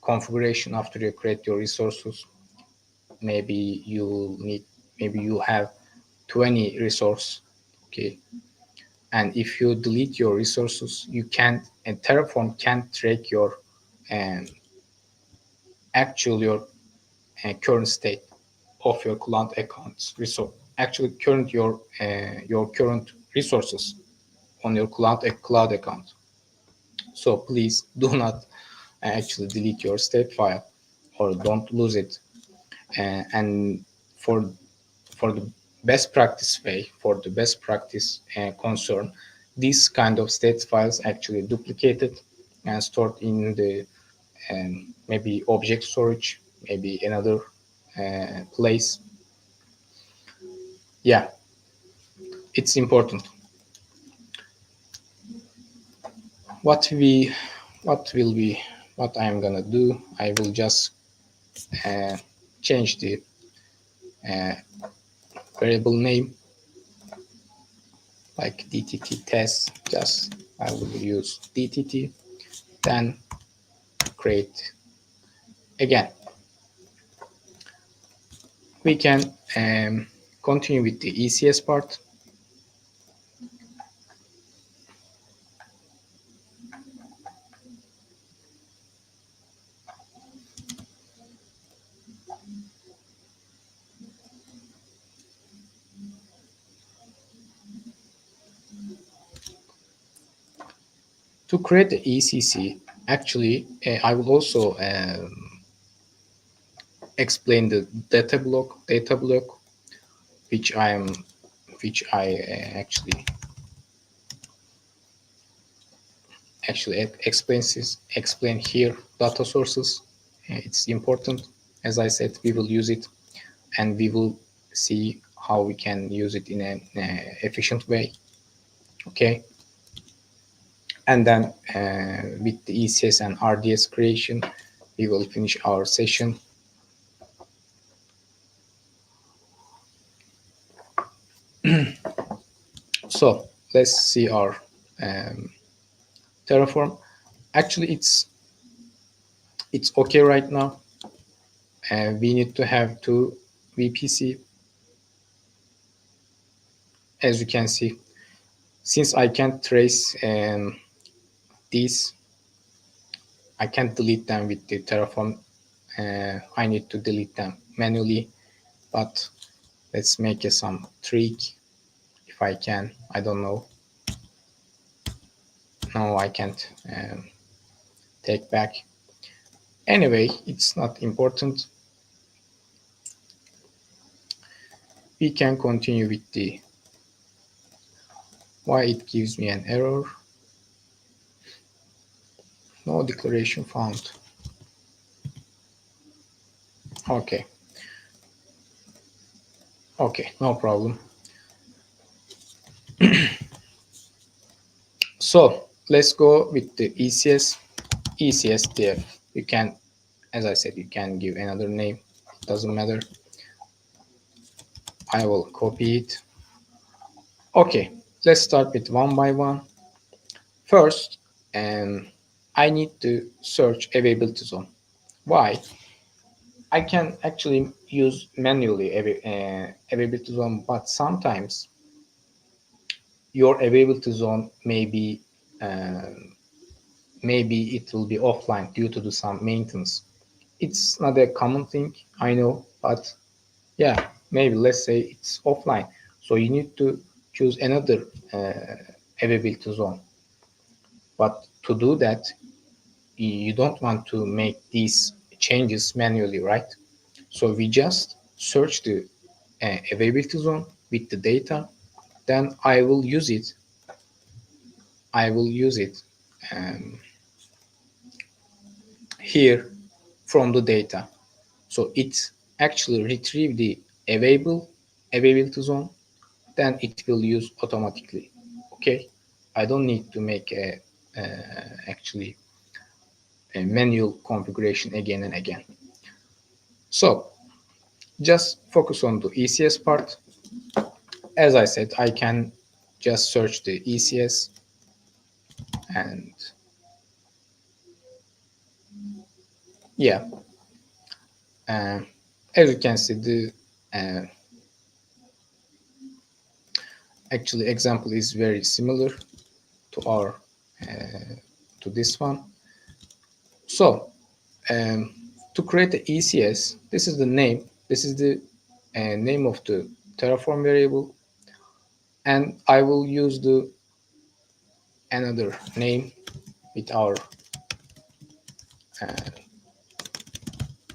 configuration, after you create your resources, maybe you have 20 resource. Okay, and if you delete your resources, you can't, and Terraform can't track your um, your current state of your cloud accounts resource, actually your current resources on your cloud account. So please do not actually delete your state file, or don't lose it. And for the best practice way, for the best practice concern, these kind of state files actually duplicated and stored in the maybe object storage, maybe another place. Yeah, it's important. What we, what will be, what I'm gonna do? I will just change the variable name like DTT test. Just I will use DTT. Then create again. We can continue with the ECS part. To create the ECC, actually, I will also explain the data block, which I actually explain here data sources. It's important. As I said, we will use it, and we will see how we can use it in an efficient way. Okay, and then with the ECS and RDS creation, we will finish our session. So let's see our Terraform. Actually, it's okay right now. We need to have two VPC, as you can see. Since I can't trace these, I can't delete them with the Terraform. I need to delete them manually, but let's make some trick if I can. I don't know. No, I can't take back. Anyway, it's not important. We can continue with the why it gives me an error. No declaration found. Okay. Okay, no problem. So let's go with the ECS dev. You can, as I said, you can give another name. It doesn't matter. I will copy it. Okay, let's start with one by one. First, I need to search availability zone. Why? I can actually use manually availability zone, but sometimes your availability zone maybe it will be offline due to some maintenance. It's not a common thing, I know, but yeah, maybe let's say it's offline. So you need to choose another availability zone. But to do that, you don't want to make these changes manually, right? So we just search the availability zone with the data. Then I will use it. Um, here from the data. So it actually retrieve the availability zone, then it will use automatically. Okay, I don't need to make actually a manual configuration again and again. So just focus on the ECS part. As I said, I can just search the ECS, and yeah, uh, as you can see, the actually example is very similar to our to this one. So to create the ECS, this is the name. This is the name of the Terraform variable, and I will use the another name with our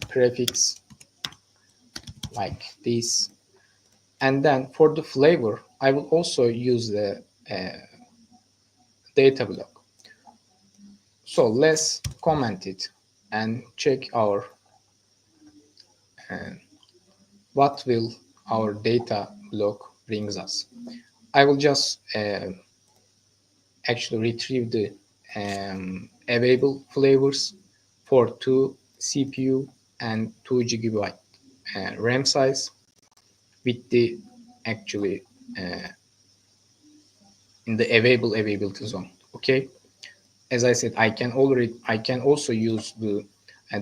prefix like this. And then for the flavor, I will also use the data block. So let's comment it and check our what will our data block brings us. I will just actually retrieve the available flavors for 2 CPU and 2 GB RAM size with the actually in the availability zone. Okay, as I said, I can also use the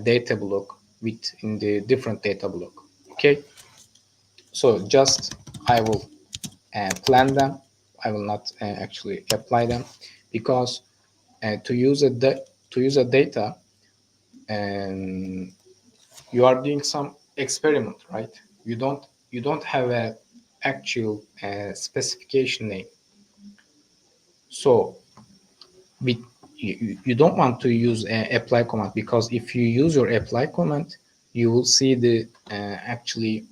data block with in the different data block. Okay, so just I will plan them. I will not actually apply them because to use a data, you are doing some experiment, right? You don't have a actual specification name. So with you don't want to use apply command, because if you use your apply command, you will see the actually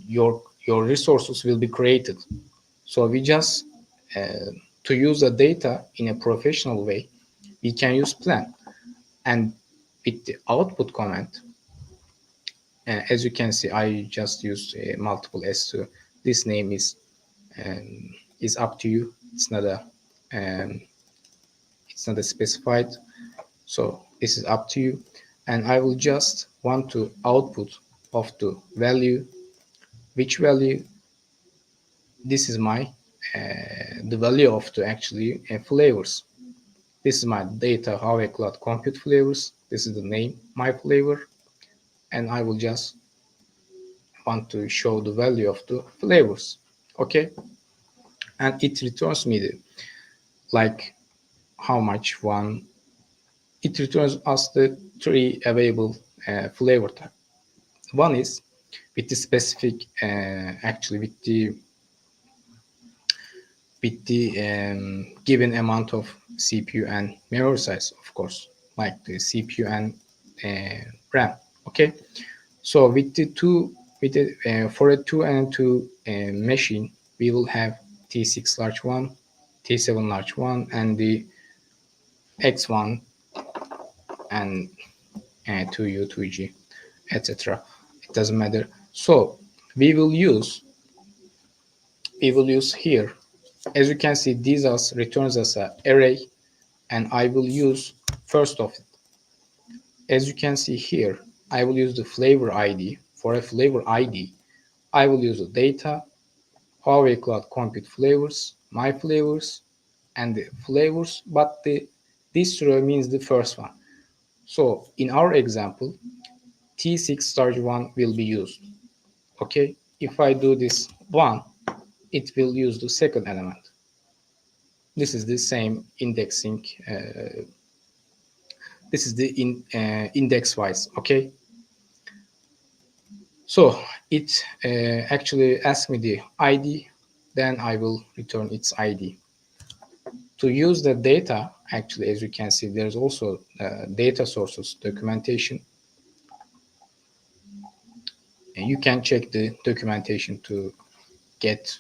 your resources will be created. So we just to use the data in a professional way, we can use plan. And with the output command, as you can see, I just used multiple s2. This name is up to you. it's not a specified. So this is up to you, and I will just want to output of the value, which value, this is my the value of the actually flavors. This is my data Huawei Cloud compute flavors. This is the name, my flavor, and I will just want to show the value of the flavors. Okay, and it returns me the like how much one. It returns us the three available flavor type. One is with the specific actually with the given amount of CPU and memory size, of course, like the CPU and RAM. Okay, so with the two, with the for a 2 and 2 machine, we will have T6 large one, T7 large one, and the X1 and 2U, 2G, etc. It doesn't matter. So we will use here, as you can see, these as returns as an array, and I will use first of it. As you can see here, I will use the flavor ID. For a flavor ID, I will use the data, Huawei Cloud Compute flavors, my flavors, and the flavors, but this row means the first one. So in our example, T6 large one will be used. Okay, if I do this one, it will use the second element. This is the same indexing. This is the index wise. Okay, so it actually asks me the ID, then I will return its ID. To use the data, actually, as you can see, there's also data sources documentation. And you can check the documentation to get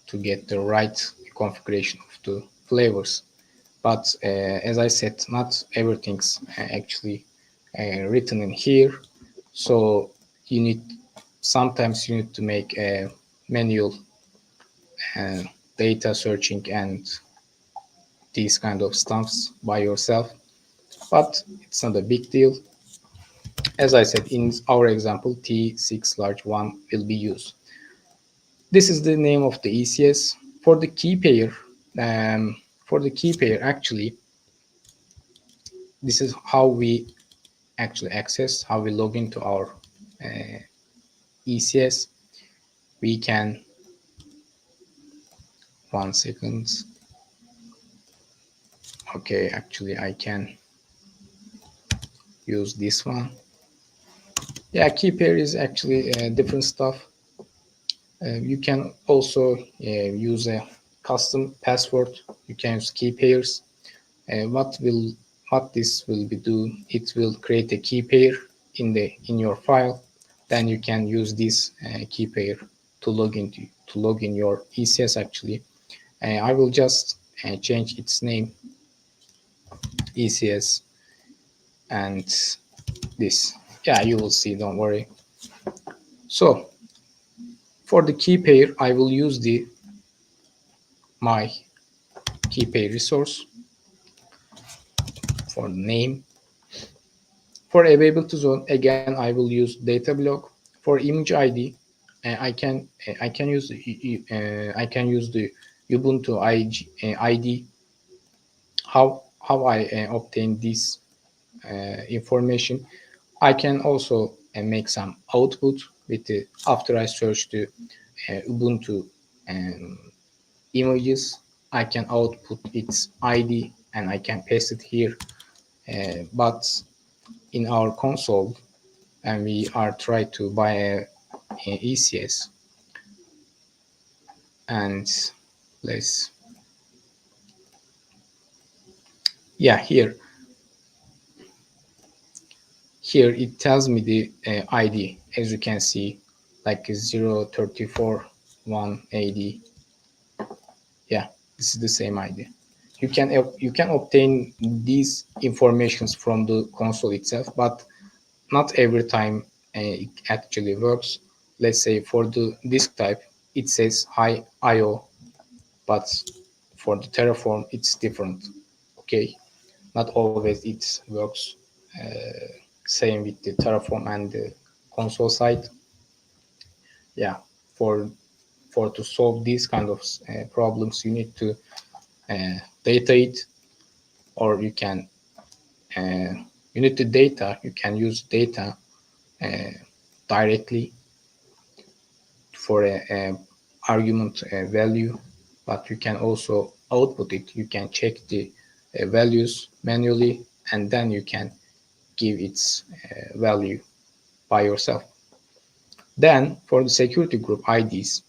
the right configuration of the flavors. But as I said, not everything's actually written in here. So sometimes you need to make a manual data searching and these kind of stuffs by yourself, but it's not a big deal. As I said, in our example, T6 large one will be used. This is the name of the ECS. For the key pair, actually, this is how we actually access, how we log into our ECS. We can, 1 second. Okay, actually I can use this one. Yeah, key pair is actually different stuff. You can also use a custom password. You can use key pairs. What this will be do? It will create a key pair in your file. Then you can use this key pair to log in your ECS. Actually, I will just change its name, ECS, and this. Yeah, you will see. Don't worry. So for the key pair, I will use my key pair resource for the name. For availability zone, again, I will use data block. For image ID, I can use the Ubuntu ID. How I obtain this information? I can also make some output with the after I search the Ubuntu images. I can output its ID and I can paste it here. But in our console, and we are trying to buy a ECS, and let's, yeah, here it tells me the ID, as you can see, like 034 180. Yeah, this is the same ID. You can obtain these informations from the console itself, but not every time it actually works. let's say for the disk type, it says high IO, but for the Terraform, it's different. Okay, not always it works same with the Terraform and the console side. Yeah, for to solve these kind of problems, you need to data it, or you can you need to data. You can use data directly for a argument value, but you can also output it. You can check the values manually, and then you can give its value by yourself. Then for the security group IDs,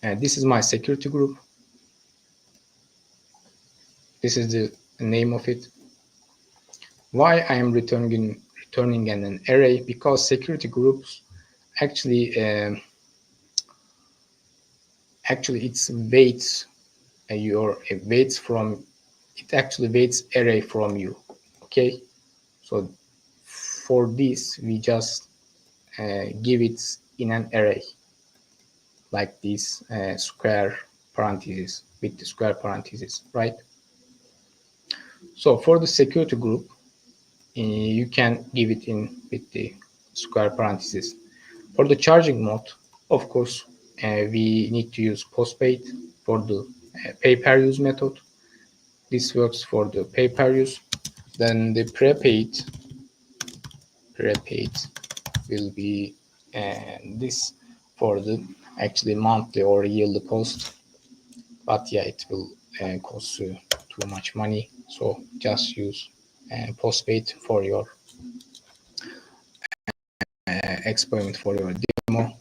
this is my security group. This is the name of it. Why I am returning an array? Because security groups actually it's weights your weights from it actually weights array from you. Okay, so for this we just give it in an array like this square parentheses with the square parentheses, right? So for the security group, you can give it in with the square parentheses. For the charging mode, of course, we need to use postpaid for the pay-per-use method. This works for the pay-per-use. Then the prepaid will be this for the actually monthly or yearly cost. But yeah, it will cost you too much money. So just use postpaid for your experiment, for your demo.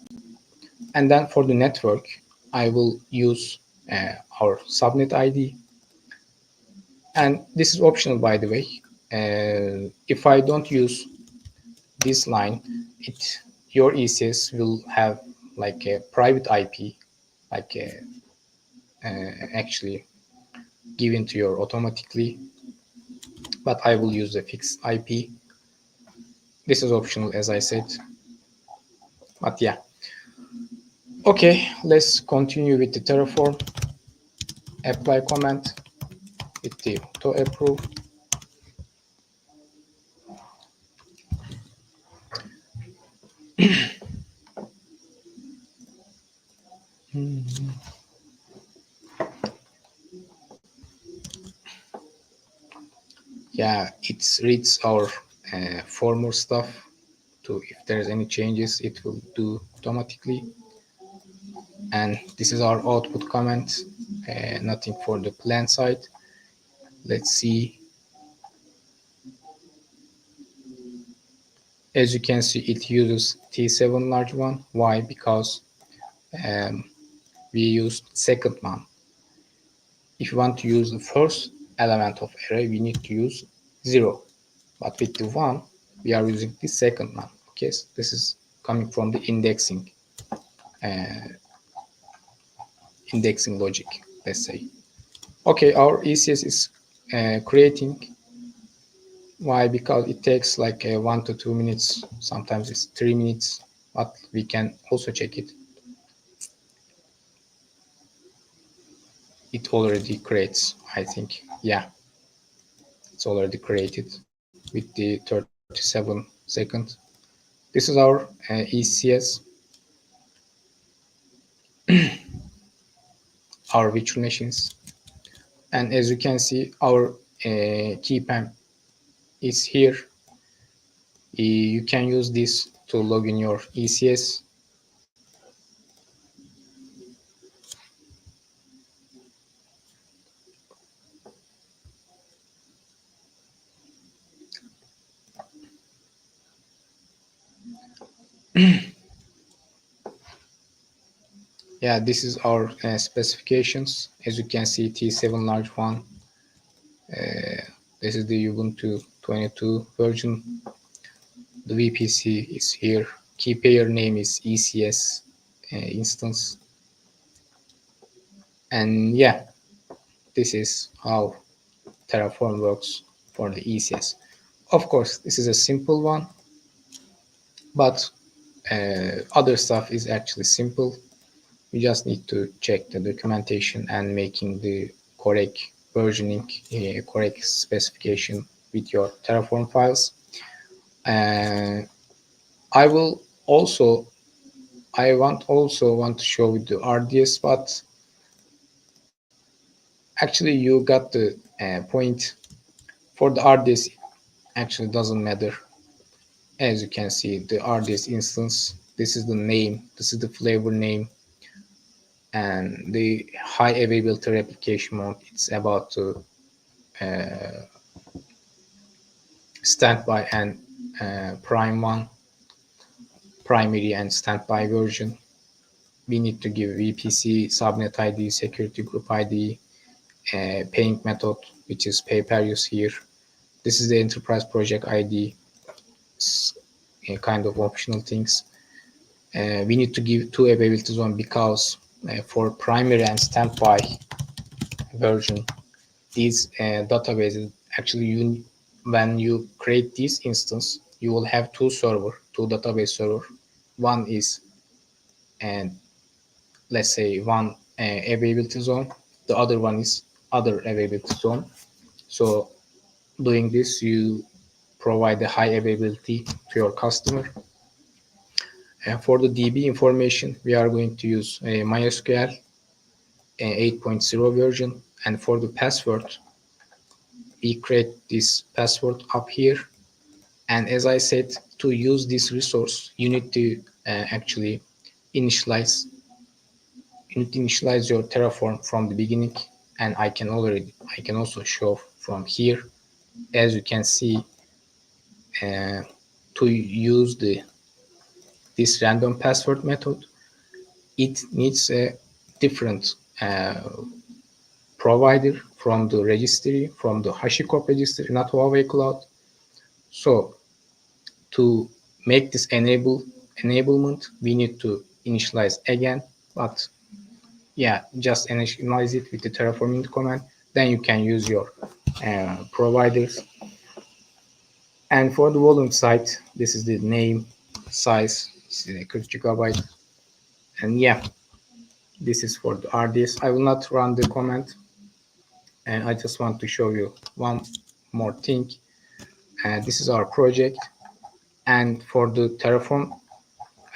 And then for the network, I will use our subnet ID. And this is optional, by the way. If I don't use this line, your ECS will have like a private IP, like actually given to you automatically. But I will use the fixed IP. This is optional, as I said. But yeah. Okay, let's continue with the Terraform. Apply command with the auto approve. Yeah, it reads our former stuff. To if there's any changes, it will do automatically. And this is our output comment. Nothing for the plan side. Let's see. As you can see, it uses T7 large one. Why? Because we used second one. If you want to use the first element of array, we need to use 0. But with the 1, we are using the second one. Okay, so this is coming from the indexing logic, let's say. Okay, our ECS is creating. Why? Because it takes like 1 to 2 minutes. Sometimes it's 3 minutes, but we can also check it. It already creates, I think. Yeah, it's already created with the 37 seconds. This is our ECS, our virtual machines. And as you can see, our key pen is here. You can use this to log in your ECS. Yeah, this is our specifications. As you can see, T7 large one. This is the Ubuntu 22 version. The VPC is here. Key pair name is ECS instance. And yeah, this is how Terraform works for the ECS. Of course, this is a simple one, but Other stuff is actually simple. You just need to check the documentation and making the correct versioning, correct specification with your Terraform files. Uh, I will also, I want to show you the RDS, but actually you got the point. For the RDS, actually doesn't matter. As you can see, the RDS instance, this is the name, this is the flavor name, and the high availability replication mode, it's about to standby and prime one, primary and standby version. We need to give VPC, subnet ID, security group ID, paying method, which is pay per use here. This is the enterprise project ID, kind of optional things. We need to give two availability zone because for primary and standby version, these databases actually when you create this instance, you will have two database server. One is and let's say one availability zone, the other one is other availability zone. So doing this, you provide the high availability to your customer. And for the DB information, we are going to use MySQL 8.0 version. And for the password, we create this password up here. And as I said, to use this resource, you need to actually initialize your Terraform from the beginning. And I can also show from here. As you can see, to use this random password method, it needs a different provider from the registry, from the HashiCorp registry, not Huawei Cloud. So to make this enablement, we need to initialize again. But yeah, just initialize it with the terraforming command. Then you can use your providers. And for the volume side, this is the name, size, this is a 30 gigabyte. And yeah, this is for the RDS. I will not run the command. And I just want to show you one more thing. This is our project. And for the Terraform,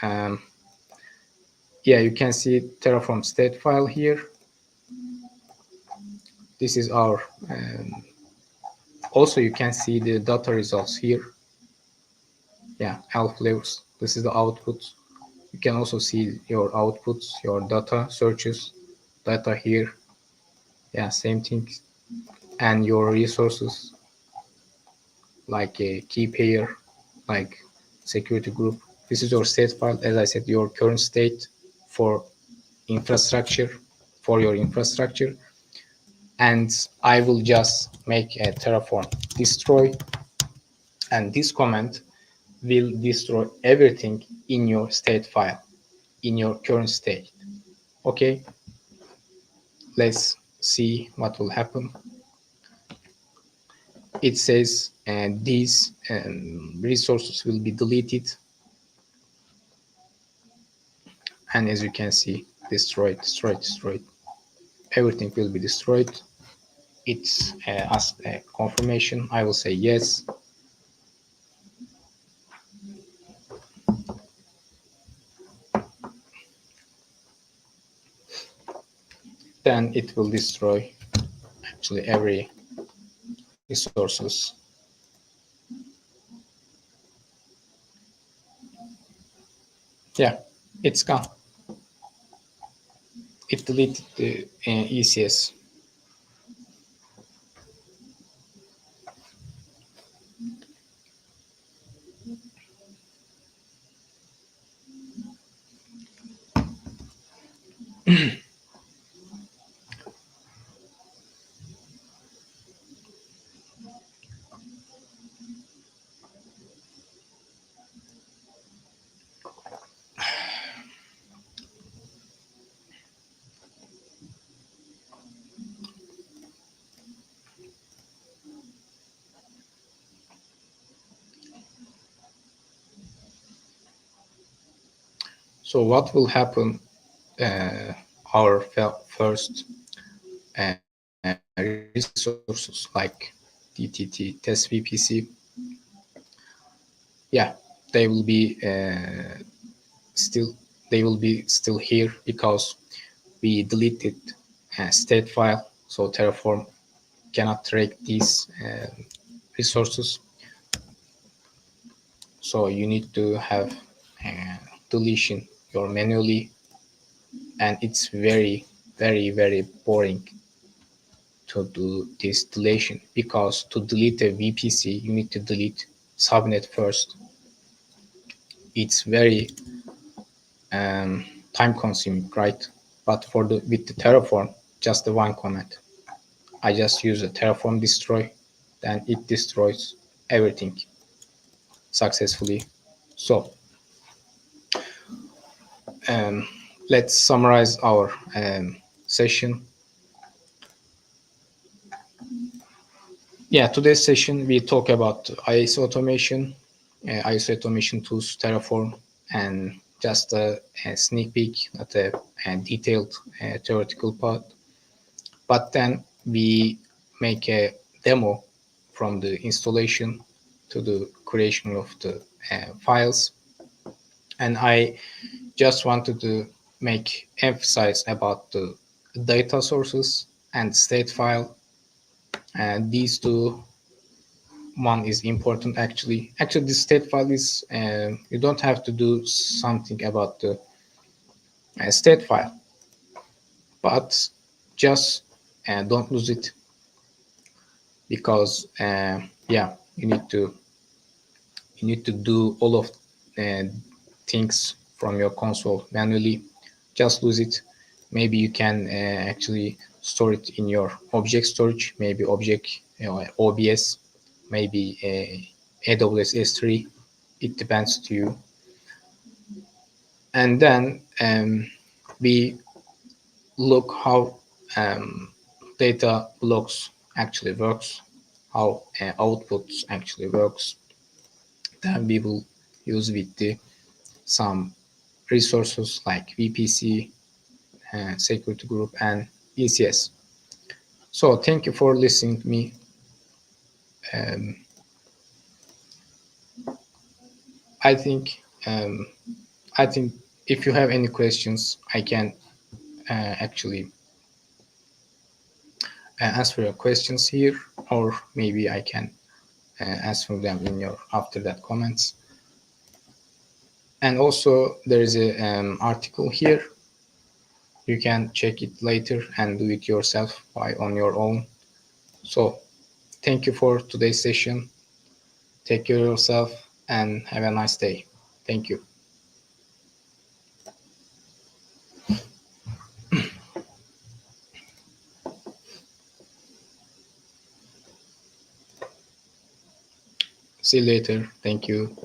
um, yeah, you can see Terraform state file here. This is our, also you can see the data results here. Yeah, elf flavors. This is the output. You can also see your outputs, your data searches, data here. Yeah, same thing. And your resources like a key pair, like security group. This is your state file. As I said, your current state for infrastructure, for your infrastructure. And I will just make a Terraform destroy, and this command will destroy everything in your state file, in your current state. Okay, let's see what will happen. It says and these resources will be deleted, and as you can see, destroyed. Everything will be destroyed. It's asked a confirmation. I will say yes. Then it will destroy actually every resources. Yeah, it's gone. It deleted the ECS. So what will happen? Our first resources like DTT, test VPC, yeah, they will be still they will be still here because we deleted state file, so Terraform cannot track these resources. So you need to have deletion your manually, and it's very boring to do this deletion, because to delete a VPC you need to delete subnet first. It's very time consuming, right? But for the with the Terraform, just the one command. I just use a Terraform destroy, then it destroys everything successfully. So let's summarize our session. Yeah, today's session we talk about IAC automation, IAC automation tools, Terraform, and just a sneak peek, not a detailed theoretical part. But then we make a demo from the installation to the creation of the files. And I just wanted to make emphasize about the data sources and state file. And these two, one is important actually. Actually, the state file is you don't have to do something about the state file, but just don't lose it, because yeah, you need to do all of uh, things from your console manually. Just lose it. Maybe you can actually store it in your object storage, maybe object OBS, maybe AWS S3. It depends to you. And then we look how data blocks actually works, how outputs actually works. Then we will use with the some resources like VPC, security group, and ECS. So thank you for listening to me. I think um, I think if you have any questions, I can actually answer your questions here, or maybe I can answer them in your after that comments. And also there is a article here. You can check it later and do it yourself by on your own. So thank you for today's session. Take care of yourself and have a nice day. Thank you. See you later. Thank you.